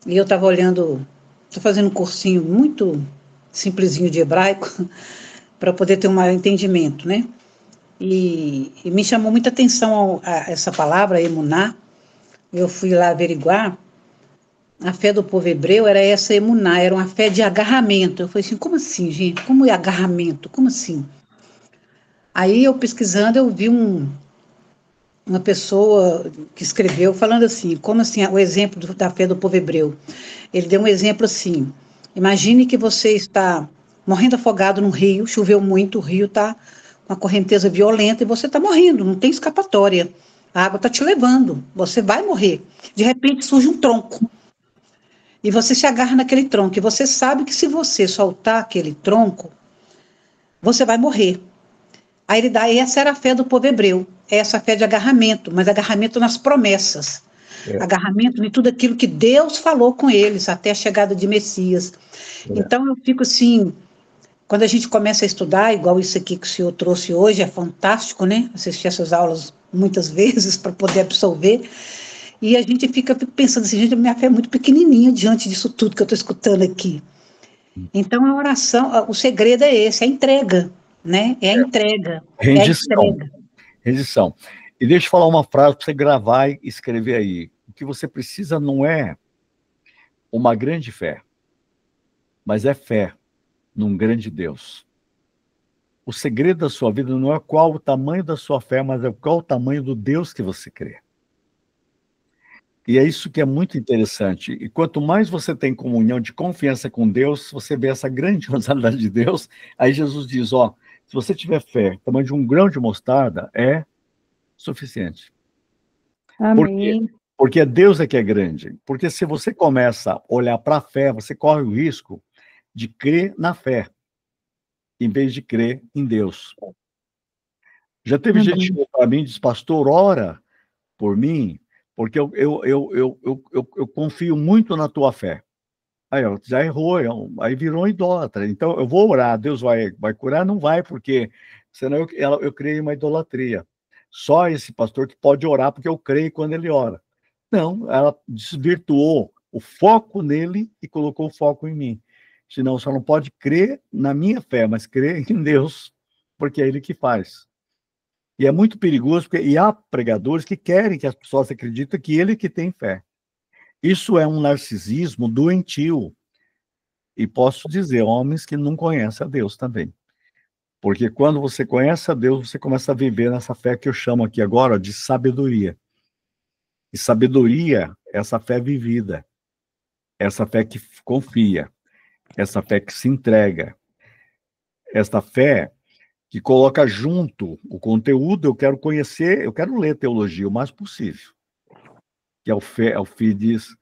S5: E eu estava olhando, estou fazendo um cursinho muito simplesinho de hebraico para poder ter um maior entendimento, né? E me chamou muita atenção a essa palavra, emuná. Eu fui lá averiguar. A fé do povo hebreu era essa emuná, era uma fé de agarramento. Eu falei assim, como assim, gente? Como é agarramento? Como assim? Aí eu pesquisando, eu vi uma pessoa que escreveu falando assim, como assim, o exemplo da fé do povo hebreu. Ele deu um exemplo assim, imagine que você está morrendo afogado num rio, choveu muito, o rio está com uma correnteza violenta e você está morrendo, não tem escapatória. A água está te levando, você vai morrer. De repente surge um tronco. E você se agarra naquele tronco. E você sabe que se você soltar aquele tronco, você vai morrer. Aí ele dá, essa era a fé do povo hebreu. Essa fé de agarramento, mas agarramento nas promessas. Agarramento em tudo aquilo que Deus falou com eles, até a chegada de Messias. Então eu fico assim, quando a gente começa a estudar, igual isso aqui que o senhor trouxe hoje, é fantástico, né? Assistir essas aulas muitas vezes para poder absorver. E a gente fica pensando assim, gente, a minha fé é muito pequenininha diante disso tudo que eu estou escutando aqui. Então, a oração, o segredo é esse, a entrega, né? É a entrega.
S1: Rendição.
S5: É a entrega.
S1: Rendição. E deixa eu falar uma frase para você gravar e escrever aí. O que você precisa não é uma grande fé, mas é fé num grande Deus. O segredo da sua vida não é qual o tamanho da sua fé, mas é qual o tamanho do Deus que você crê. E é isso que é muito interessante. E quanto mais você tem comunhão de confiança com Deus, você vê essa grandiosidade de Deus, aí Jesus diz, ó, se você tiver fé, tamanho de um grão de mostarda, é suficiente.
S6: Amém.
S1: Porque Deus é que é grande. Porque se você começa a olhar para a fé, você corre o risco de crer na fé, em vez de crer em Deus. Já teve gente que chegou para mim e disse, pastor, ora por mim, porque eu confio muito na tua fé. Aí, ó, já errou, aí virou um idólatra. Então, eu vou orar, Deus vai curar? Não vai, porque senão eu creio em uma idolatria. Só esse pastor que pode orar, porque eu creio quando ele ora. Não, ela desvirtuou o foco nele e colocou o foco em mim. Senão, só não pode crer na minha fé, mas crer em Deus, porque é ele que faz. E é muito perigoso, porque há pregadores que querem que as pessoas acreditem que ele que tem fé. Isso é um narcisismo doentio. E posso dizer, homens que não conhecem a Deus também. Porque quando você conhece a Deus, você começa a viver nessa fé que eu chamo aqui agora de sabedoria. E sabedoria é essa fé vivida, essa fé que confia, essa fé que se entrega, essa fé que coloca junto o conteúdo. Eu quero conhecer, eu quero ler teologia o mais possível, que é o FIDES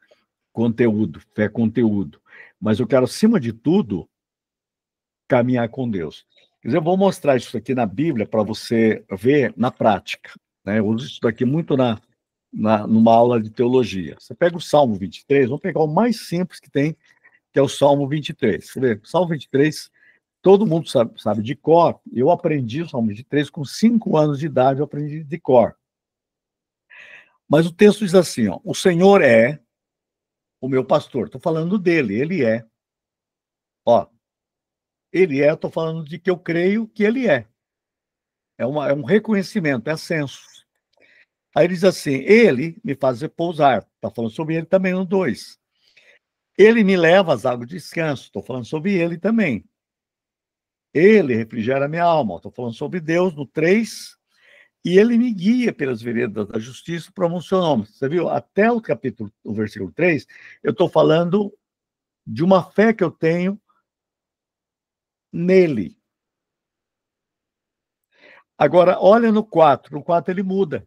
S1: conteúdo, fé conteúdo. Mas eu quero, acima de tudo, caminhar com Deus. Quer dizer, eu vou mostrar isso aqui na Bíblia para você ver na prática, né? Eu uso isso aqui muito numa aula de teologia. Você pega o Salmo 23, vamos pegar o mais simples que tem, que é o Salmo 23. Você vê, o Salmo 23, todo mundo sabe de cor. Eu aprendi o Salmo 23 com 5 anos de idade, eu aprendi de cor. Mas o texto diz assim, ó, o Senhor é o meu pastor. Estou falando dele, ele é. Ó, ele é, estou falando de que eu creio que ele é. É um reconhecimento, é censo. Aí ele diz assim, ele me faz repousar. Está falando sobre ele também no 2. Ele me leva às águas de descanso. Estou falando sobre ele também. Ele refrigera minha alma. Estou falando sobre Deus no 3. E ele me guia pelas veredas da justiça para o seu nome. Você viu? Até o versículo 3, eu estou falando de uma fé que eu tenho nele. Agora, olha no 4. No 4 ele muda.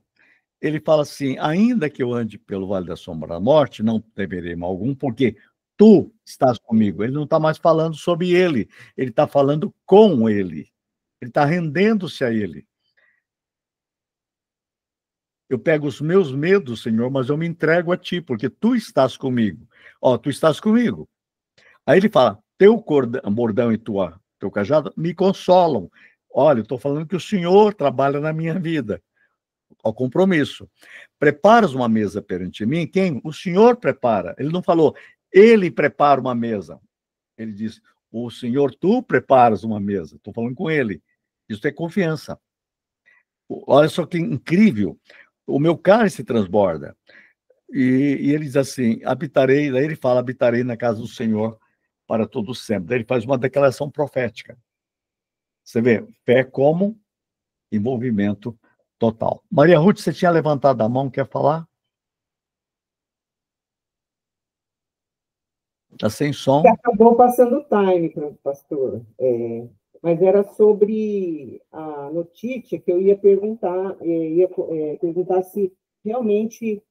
S1: Ele fala assim, ainda que eu ande pelo vale da sombra da morte, não temerei mal algum, porque tu estás comigo. Ele não está mais falando sobre ele está falando com ele. Ele está rendendo-se a ele. Eu pego os meus medos, Senhor, mas eu me entrego a ti, porque tu estás comigo. Ó, tu estás comigo. Aí ele fala, teu bordão e teu cajado me consolam. Olha, eu estou falando que o Senhor trabalha na minha vida. Ao compromisso. Preparas uma mesa perante mim, quem? O Senhor prepara. Ele não falou, ele prepara uma mesa. Ele diz, o Senhor, tu preparas uma mesa. Estou falando com ele. Isso é confiança. Olha só que incrível. O meu cálice transborda. E ele diz assim, habitarei, daí ele fala, habitarei na casa do Senhor para todo sempre. Daí ele faz uma declaração profética. Você vê, fé como envolvimento total. Maria Ruth, você tinha levantado a mão, quer falar? Está sem som.
S4: Você acabou passando o time, pastor. Mas era sobre a notícia que eu ia perguntar, perguntar se realmente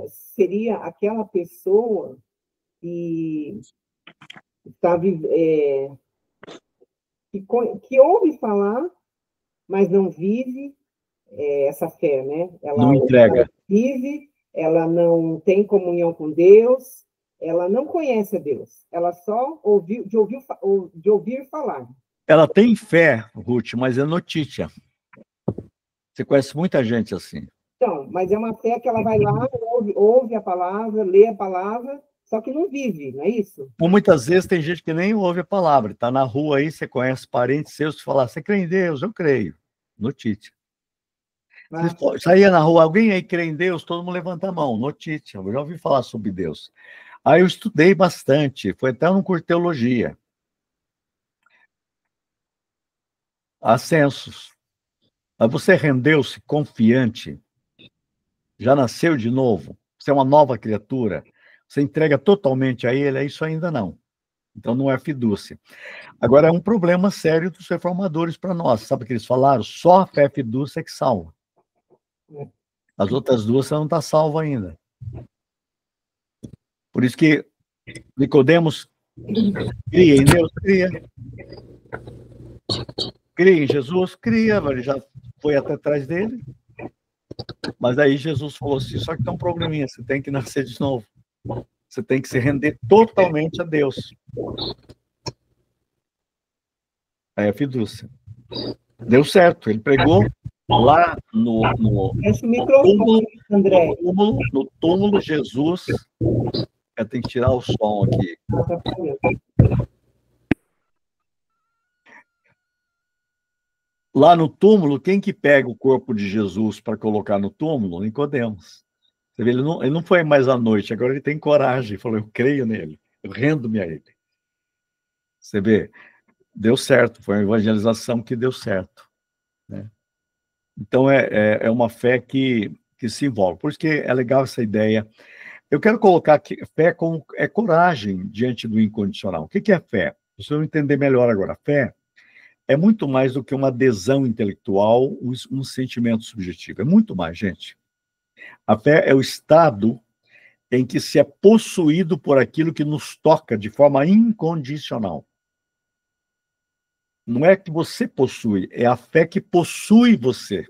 S4: seria aquela pessoa que está que ouve falar, mas não vive essa fé, né?
S1: Não entrega.
S4: Vive, ela não tem comunhão com Deus, ela não conhece a Deus, ela só de ouvir falar.
S1: Ela tem fé, Ruth, mas é notícia. Você conhece muita gente assim.
S4: Então, mas é uma fé que ela vai lá, ouve a palavra, lê a palavra, só que não vive, não é isso?
S1: Ou muitas vezes tem gente que nem ouve a palavra. Está na rua aí, você conhece parentes seus, você fala, você crê em Deus? Eu creio. Notícia. Você saía na rua, alguém aí crê em Deus? Todo mundo levanta a mão. Notícia. Eu já ouvi falar sobre Deus. Aí eu estudei bastante, foi até num curso de teologia. Ascensos. Mas você rendeu-se confiante, já nasceu de novo, você é uma nova criatura, você entrega totalmente a ele, é isso ainda não. Então não é fidúcia. Agora é um problema sério dos reformadores para nós. Sabe o que eles falaram? Só a fé fidúcia é que salva. As outras duas você não está salvo ainda. Por isso que Nicodemos cria em Deus, cria. Cria em Jesus, cria, ele já foi até atrás dele. Mas aí Jesus falou assim, só que tem um probleminha, você tem que nascer de novo. Você tem que se render totalmente a Deus. Aí a fidúcia. Deu certo, ele pregou lá no túmulo Jesus. Eu tenho que tirar o som aqui. Lá no túmulo, quem que pega o corpo de Jesus para colocar no túmulo? Nicodemos. Você vê, ele não foi mais à noite, agora ele tem coragem. Ele falou, eu creio nele, eu rendo-me a ele. Você vê, deu certo, foi uma evangelização que deu certo, né? Então, é uma fé que se envolve. Por isso que é legal essa ideia. Eu quero colocar aqui, fé como coragem diante do incondicional. O que é fé? Vocês vão entender melhor agora. Fé é muito mais do que uma adesão intelectual, um sentimento subjetivo. É muito mais, gente. A fé é o estado em que se é possuído por aquilo que nos toca de forma incondicional. Não é que você possui, é a fé que possui você.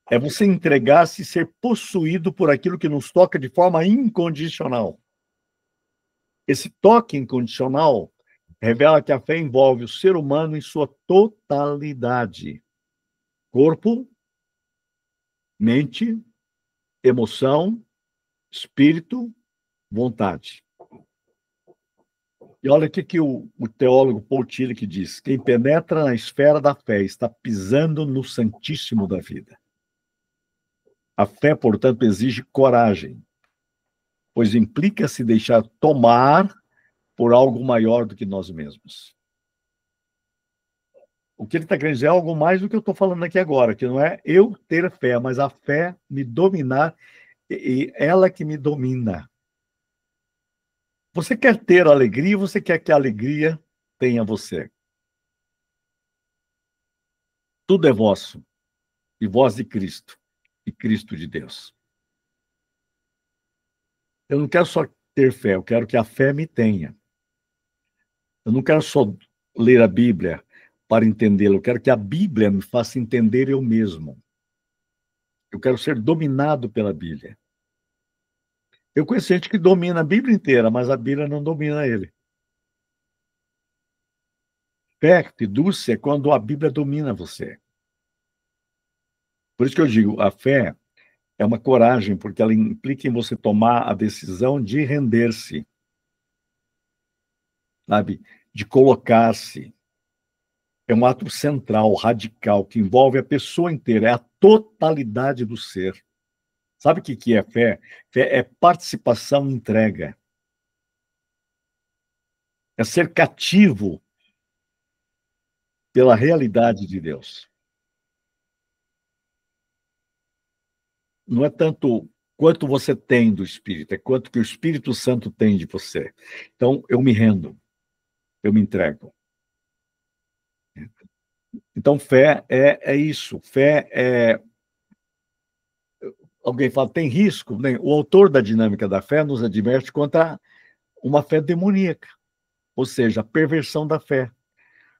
S1: É você entregar-se e ser possuído por aquilo que nos toca de forma incondicional. Esse toque incondicional revela que a fé envolve o ser humano em sua totalidade. Corpo, mente, emoção, espírito, vontade. E olha o que o teólogo Paul Tillich diz: quem penetra na esfera da fé está pisando no santíssimo da vida. A fé, portanto, exige coragem, pois implica se deixar tomar por algo maior do que nós mesmos. O que ele está querendo dizer é algo mais do que eu estou falando aqui agora, que não é eu ter fé, mas a fé me dominar e ela que me domina. Você quer ter alegria, você quer que a alegria tenha você. Tudo é vosso, e vós de Cristo, e Cristo de Deus. Eu não quero só ter fé, eu quero que a fé me tenha. Eu não quero só ler a Bíblia para entendê-la, eu quero que a Bíblia me faça entender eu mesmo. Eu quero ser dominado pela Bíblia. Eu conheço gente que domina a Bíblia inteira, mas a Bíblia não domina ele. Fé, fidúcia, é quando a Bíblia domina você. Por isso que eu digo, a fé é uma coragem, porque ela implica em você tomar a decisão de render-se, sabe? De colocar-se. É um ato central, radical, que envolve a pessoa inteira, é a totalidade do ser. Sabe o que é fé? Fé é participação e entrega. É ser cativo pela realidade de Deus. Não é tanto quanto você tem do Espírito, é quanto que o Espírito Santo tem de você. Então, eu me rendo, eu me entrego. Então, fé é isso. Fé é... Alguém fala, tem risco? O autor da Dinâmica da Fé nos adverte contra uma fé demoníaca, ou seja, a perversão da fé.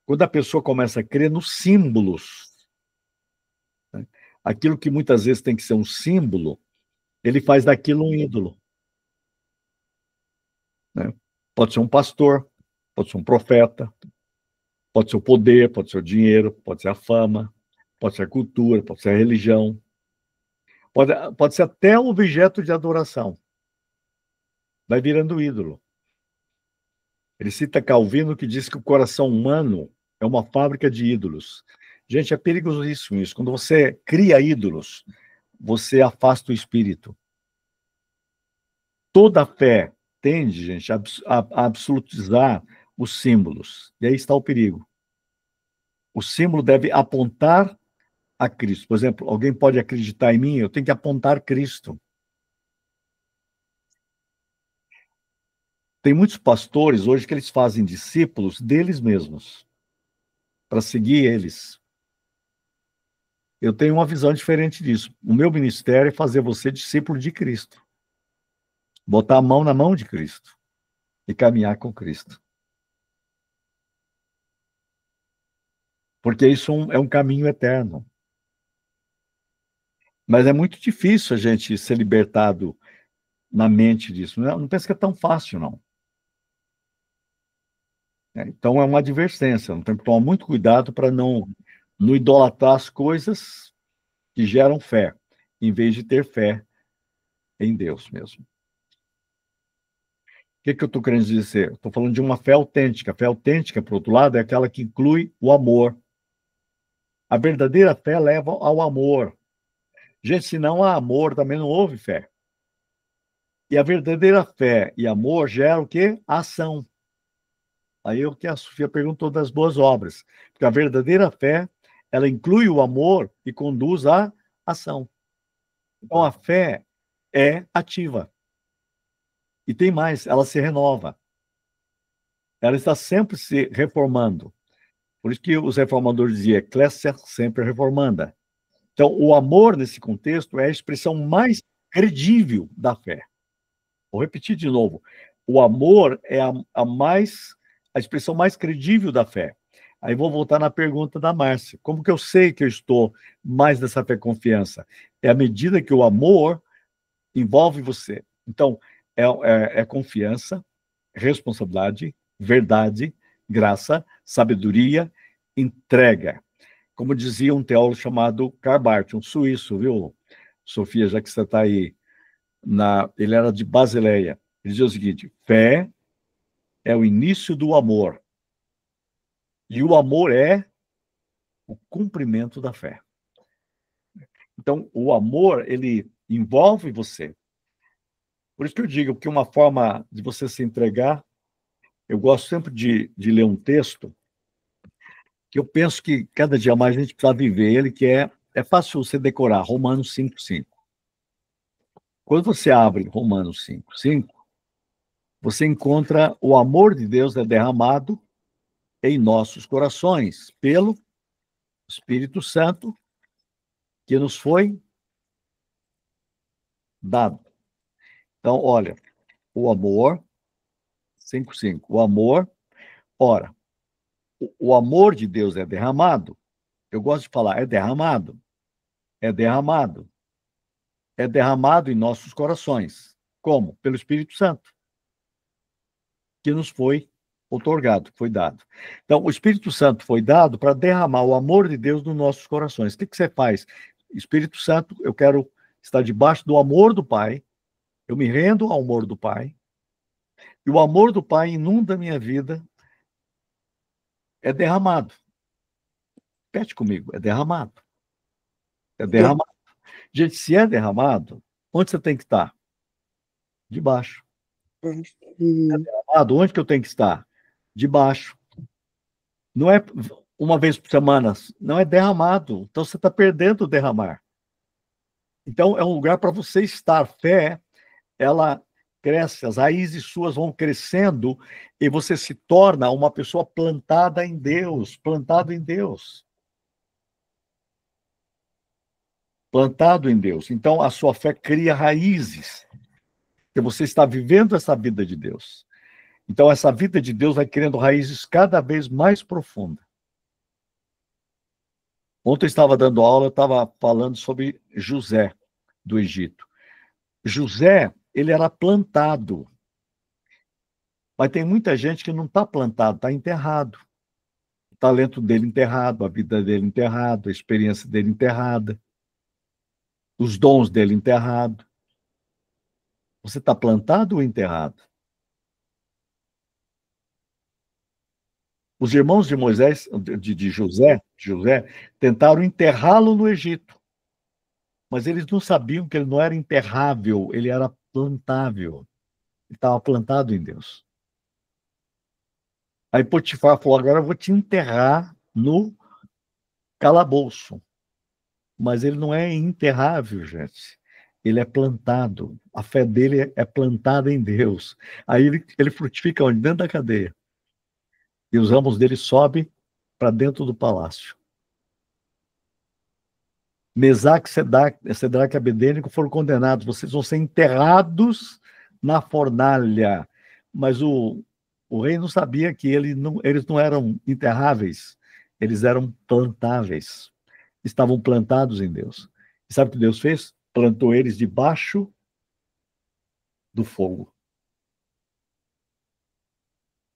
S1: Quando a pessoa começa a crer nos símbolos, né? Aquilo que muitas vezes tem que ser um símbolo, ele faz daquilo um ídolo. Né? Pode ser um pastor, pode ser um profeta, pode ser o poder, pode ser o dinheiro, pode ser a fama, pode ser a cultura, pode ser a religião, pode ser até um objeto de adoração. Vai virando ídolo. Ele cita Calvino, que diz que o coração humano é uma fábrica de ídolos. Gente, é perigosíssimo isso. Quando você cria ídolos, você afasta o espírito. Toda fé tende, gente, a absolutizar os símbolos. E aí está o perigo. O símbolo deve apontar a Cristo. Por exemplo, alguém pode acreditar em mim, eu tenho que apontar Cristo. Tem muitos pastores hoje que eles fazem discípulos deles mesmos, para seguir eles. Eu tenho uma visão diferente disso. O meu ministério é fazer você discípulo de Cristo. Botar a mão na mão de Cristo e caminhar com Cristo. Porque isso é um caminho eterno. Mas é muito difícil a gente ser libertado na mente disso. Não penso que é tão fácil, não. Então, é uma advertência. Não tem que tomar muito cuidado para não idolatrar as coisas que geram fé, em vez de ter fé em Deus mesmo. O que eu estou querendo dizer? Estou falando de uma fé autêntica. A fé autêntica, por outro lado, é aquela que inclui o amor. A verdadeira fé leva ao amor. Gente, se não há amor, também não houve fé. E a verdadeira fé e amor geram o quê? Ação. Aí é o que a Sofia perguntou das boas obras. Porque a verdadeira fé, ela inclui o amor e conduz à ação. Então, a fé é ativa. E tem mais, ela se renova. Ela está sempre se reformando. Por isso que os reformadores diziam, ecclesia sempre reformanda. Então, o amor, nesse contexto, é a expressão mais credível da fé. Vou repetir de novo. O amor é a expressão mais credível da fé. Aí vou voltar na pergunta da Márcia. Como que eu sei que eu estou mais nessa fé e confiança? É à medida que o amor envolve você. Então, é confiança, responsabilidade, verdade, graça, sabedoria, entrega. Como dizia um teólogo chamado Karl Barth, um suíço, viu, Sofia, já que você está aí, ele era de Basileia. Ele dizia o seguinte, fé é o início do amor. E o amor é o cumprimento da fé. Então, o amor, ele envolve você. Por isso que eu digo que uma forma de você se entregar, eu gosto sempre de ler um texto que eu penso que cada dia mais a gente precisa viver ele, que é fácil você decorar, Romanos 5:5. Quando você abre Romanos 5:5, você encontra o amor de Deus é derramado em nossos corações pelo Espírito Santo que nos foi dado. Então, olha, o amor, 5:5, o amor, ora, o amor de Deus é derramado, eu gosto de falar, é derramado em nossos corações. Como? Pelo Espírito Santo, que nos foi outorgado, foi dado. Então, o Espírito Santo foi dado para derramar o amor de Deus nos nossos corações. O que você faz? Espírito Santo, eu quero estar debaixo do amor do Pai, eu me rendo ao amor do Pai, e o amor do Pai inunda a minha vida, é derramado. Repete comigo, é derramado. É derramado. Gente, se é derramado, onde você tem que estar? Debaixo. É derramado, onde que eu tenho que estar? Debaixo. Não é uma vez por semana, não é derramado. Então você está perdendo o derramar. Então é um lugar para você estar. Fé, ela cresce, as raízes suas vão crescendo e você se torna uma pessoa plantada em Deus, plantado em Deus. Plantado em Deus. Então a sua fé cria raízes. Porque você está vivendo essa vida de Deus. Então essa vida de Deus vai criando raízes cada vez mais profundas. Ontem eu estava dando aula, eu estava falando sobre José do Egito. José, ele era plantado. Mas tem muita gente que não está plantado, está enterrado. O talento dele enterrado, a vida dele enterrada, a experiência dele enterrada, os dons dele enterrado. Você está plantado ou enterrado? Os irmãos de Moisés, de José, tentaram enterrá-lo no Egito. Mas eles não sabiam que ele não era enterrável, ele era plantável. Ele estava plantado em Deus. Aí Potifar falou, agora eu vou te enterrar no calabouço. Mas ele não é enterrável, gente. Ele é plantado. A fé dele é plantada em Deus. Aí ele frutifica onde? Dentro da cadeia. E os ramos dele sobem para dentro do palácio. Mesaque, Sedraque e Abedênico foram condenados. Vocês vão ser enterrados na fornalha. Mas o rei não sabia que eles não eram enterráveis. Eles eram plantáveis. Estavam plantados em Deus. E sabe o que Deus fez? Plantou eles debaixo do fogo.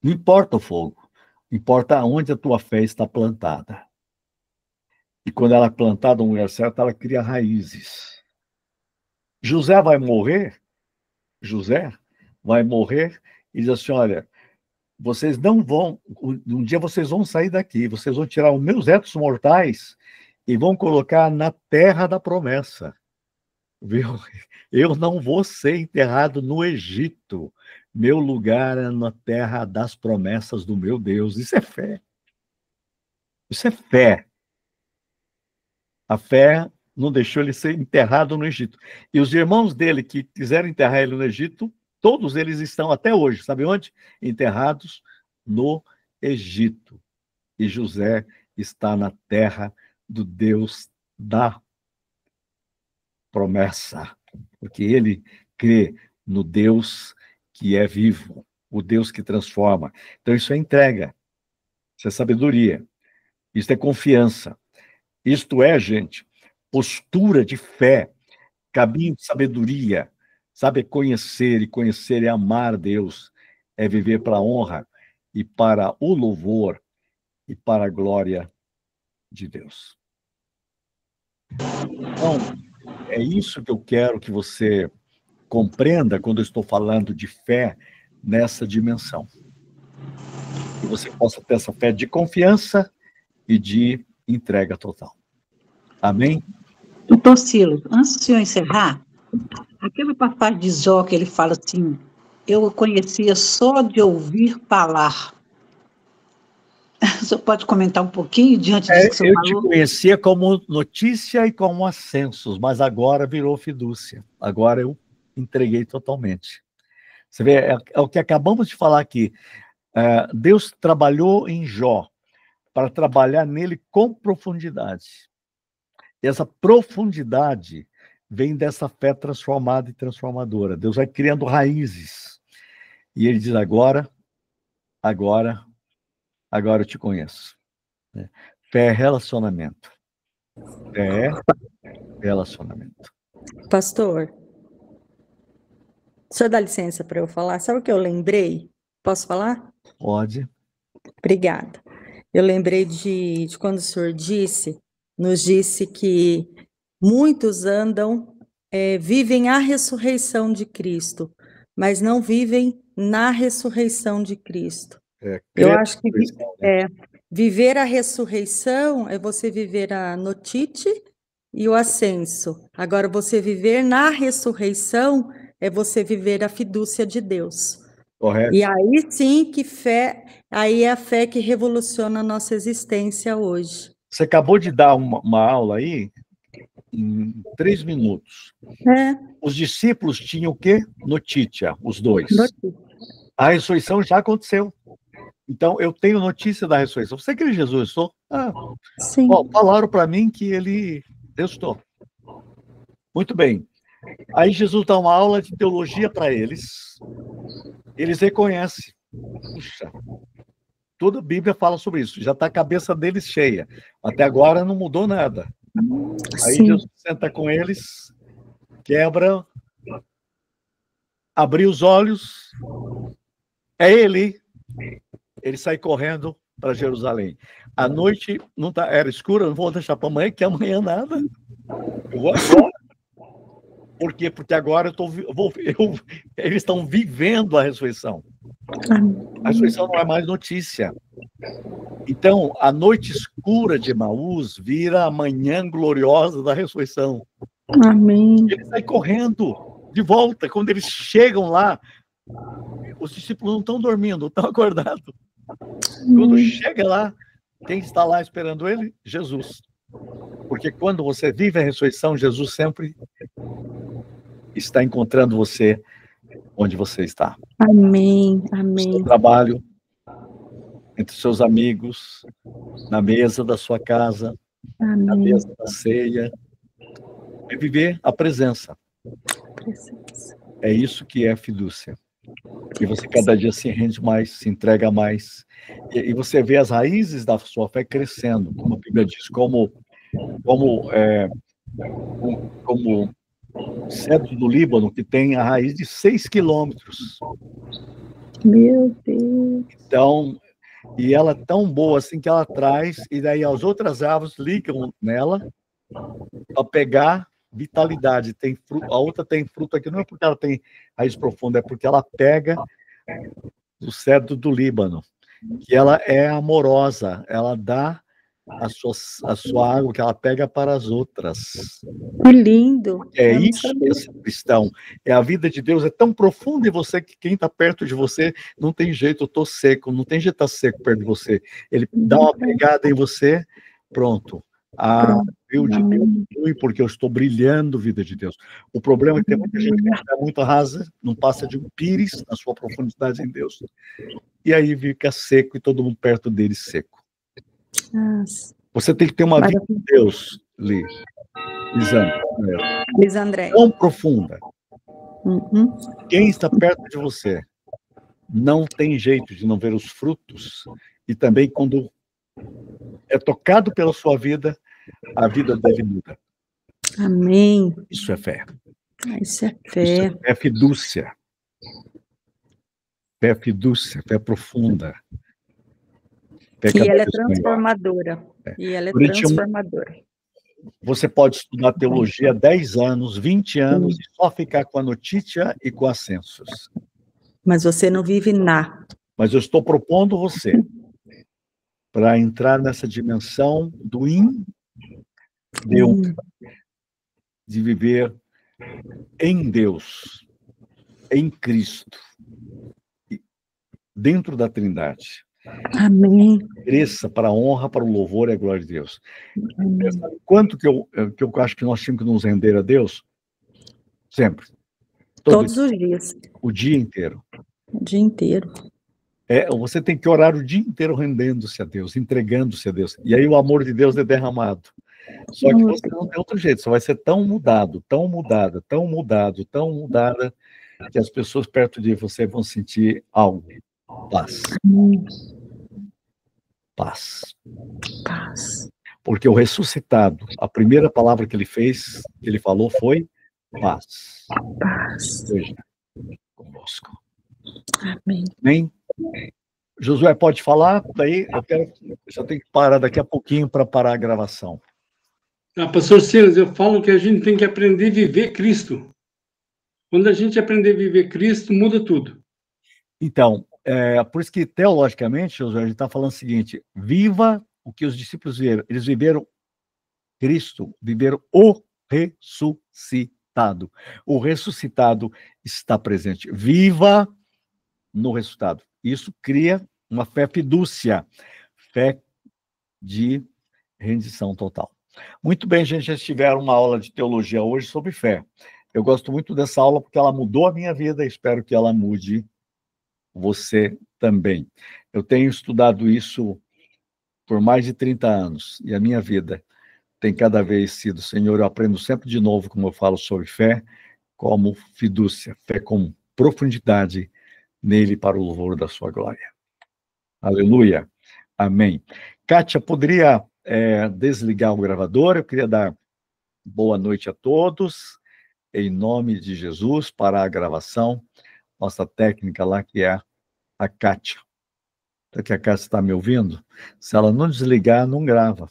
S1: Não importa o fogo. Importa onde a tua fé está plantada. E quando ela é plantada no lugar certo, ela cria raízes. José vai morrer e diz assim, olha, vocês não vão, um dia vocês vão sair daqui, vocês vão tirar os meus restos mortais e vão colocar na terra da promessa. viu? Eu não vou ser enterrado no Egito. Meu lugar é na terra das promessas do meu Deus. Isso é fé. Isso é fé. A fé não deixou ele ser enterrado no Egito. E os irmãos dele que quiseram enterrar ele no Egito, todos eles estão até hoje, sabe onde? Enterrados no Egito. E José está na terra do Deus da promessa, porque ele crê no Deus que é vivo, o Deus que transforma. Então isso é entrega, isso é sabedoria, isso é confiança. Isto é, gente, postura de fé, caminho de sabedoria, sabe, conhecer, e conhecer é amar Deus, é viver para a honra e para o louvor e para a glória de Deus. Então, é isso que eu quero que você compreenda quando eu estou falando de fé nessa dimensão. Que você possa ter essa fé de confiança e de entrega total. Amém?
S5: Doutor Silas, antes do senhor encerrar, aquela passagem de Jó que ele fala assim, eu o conhecia só de ouvir falar. O senhor pode comentar um pouquinho diante disso que o senhor
S1: Eu te
S5: falou?
S1: conhecia como notícia e como ascensos, mas agora virou fidúcia. Agora eu entreguei totalmente. Você vê, é o que acabamos de falar aqui. Deus trabalhou em Jó para trabalhar nele com profundidade. E essa profundidade vem dessa fé transformada e transformadora. Deus vai criando raízes. E ele diz, agora eu te conheço. Fé é relacionamento. Fé é relacionamento.
S6: Pastor, o senhor dá licença para eu falar? Sabe o que eu lembrei? Posso falar?
S1: Pode.
S6: Obrigada. Eu lembrei de quando o senhor nos disse que muitos vivem a ressurreição de Cristo, mas não vivem na ressurreição de Cristo. Eu acho que viver a ressurreição é você viver a notite e o ascenso. Agora, você viver na ressurreição é você viver a fidúcia de Deus.
S1: Correto.
S6: E aí sim que aí é a fé que revoluciona a nossa existência hoje.
S1: Você acabou de dar uma aula aí, em 3 minutos. Os discípulos tinham o quê? Notícia, os dois. A ressurreição já aconteceu. Então, eu tenho notícia da ressurreição. Você crê em Jesus? Estou?
S6: Sim.
S1: Bom, falaram para mim que eu estou. Muito bem. Aí Jesus dá uma aula de teologia para eles. Eles reconhecem. Puxa, toda a Bíblia fala sobre isso. Já está a cabeça deles cheia. Até agora não mudou nada. Aí
S6: Sim.
S1: Jesus senta com eles, quebra, abriu os olhos. É ele. Ele sai correndo para Jerusalém. A noite não era escura, não vou deixar para amanhã, que amanhã nada. Eu vou agora. Por quê? Porque agora eles estão vivendo a ressurreição. A ressurreição não é mais notícia. Então, a noite escura de Emaús vira a manhã gloriosa da ressurreição.
S6: Amém.
S1: Ele sai correndo de volta. Quando eles chegam lá, os discípulos não estão dormindo, estão acordados. Quando chega lá, quem está lá esperando ele? Jesus. Porque quando você vive a ressurreição, Jesus sempre está encontrando você onde você está.
S6: Amém.
S1: No
S6: Amém.
S1: seu trabalho, entre os seus amigos, na mesa da sua casa, na
S6: Amém.
S1: mesa da ceia. É viver a presença. É isso que é fidúcia. E você cada dia se rende mais, se entrega mais. E você vê as raízes da sua fé crescendo, como a Bíblia diz, como o cedro do Líbano, que tem a raiz de 6 quilômetros.
S6: Meu Deus.
S1: Então, e ela é tão boa assim que ela traz, e daí as outras árvores ligam nela para pegar vitalidade. A outra tem fruto aqui, não é porque ela tem raiz profunda, é porque ela pega o cedro do Líbano, que ela é amorosa, ela dá a sua água que ela pega para as outras.
S6: Que lindo.
S1: É
S6: Eu não
S1: isso que
S6: sabia.
S1: é ser cristão. É a vida de Deus, é tão profunda em você que quem está perto de você não tem jeito, eu estou seco, não tem jeito de estar seco perto de você. Ele dá uma pegada em você, pronto. A
S6: Pronto.
S1: rio de Deus
S6: Amém.
S1: flui porque eu estou brilhando, vida de Deus. O problema é que tem muita gente que está muito rasa, não passa de um pires na sua profundidade em Deus. E aí fica seco e todo mundo perto dele seco.
S6: Nossa.
S1: Você tem que ter uma vida de Deus,
S6: Luiz André.
S1: tão profunda.
S6: Uhum.
S1: Quem está perto de você não tem jeito de não ver os frutos. E também quando é tocado pela sua vida, a vida dele muda.
S6: Amém.
S1: Isso é fé.
S6: Isso é
S1: Isso
S6: fé.
S1: é fidúcia. Fé fidúcia, fé profunda. Fé
S6: E
S1: cada
S6: ela é
S1: vez maior.
S6: transformadora. E ela é
S1: Durante
S6: transformadora.
S1: Você pode estudar teologia 10 anos, 20 anos, e só ficar com a notícia e com ascensos.
S6: Mas você não vive na.
S1: Mas eu estou propondo você para entrar nessa dimensão do Deus, de viver em Deus, em Cristo, dentro da Trindade.
S6: Amém.
S1: Cresça para a honra, para o louvor e a glória de Deus.
S6: Amém.
S1: Quanto que eu acho que nós tínhamos que nos render a Deus? Sempre.
S6: Todos os dias.
S1: O dia inteiro.
S6: O dia inteiro.
S1: Você tem que orar o dia inteiro rendendo-se a Deus, entregando-se a Deus. E aí o amor de Deus é derramado. Só que você não tem outro jeito. Você vai ser tão mudado, tão mudada, tão mudado, tão mudada, que as pessoas perto de você vão sentir algo. Paz. Paz.
S6: Paz.
S1: Porque o ressuscitado, a primeira palavra que ele fez, que ele falou foi paz.
S6: Paz.
S1: Seja conosco.
S6: Amém.
S1: Amém? Josué, pode falar? Daí eu tenho que parar daqui a pouquinho para parar a gravação.
S7: Pastor Silas, eu falo que a gente tem que aprender a viver Cristo. Quando a gente aprender a viver Cristo, muda tudo.
S1: Então, por isso que, teologicamente, Josué, a gente está falando o seguinte: viva o que os discípulos viveram. Eles viveram Cristo, viveram o ressuscitado. O ressuscitado está presente. Viva no ressuscitado. Isso cria uma fé fidúcia, fé de rendição total. Muito bem, gente, já tiveram uma aula de teologia hoje sobre fé. Eu gosto muito dessa aula porque ela mudou a minha vida e espero que ela mude você também. Eu tenho estudado isso por mais de 30 anos e a minha vida tem cada vez sido, Senhor, eu aprendo sempre de novo, como eu falo sobre fé, como fidúcia, fé com profundidade nele para o louvor da sua glória. Aleluia. Amém. Kátia, poderia desligar o gravador? Eu queria dar boa noite a todos, em nome de Jesus, para a gravação. Nossa técnica lá, que é a Kátia. Será que a Kátia está me ouvindo? Se ela não desligar, não grava.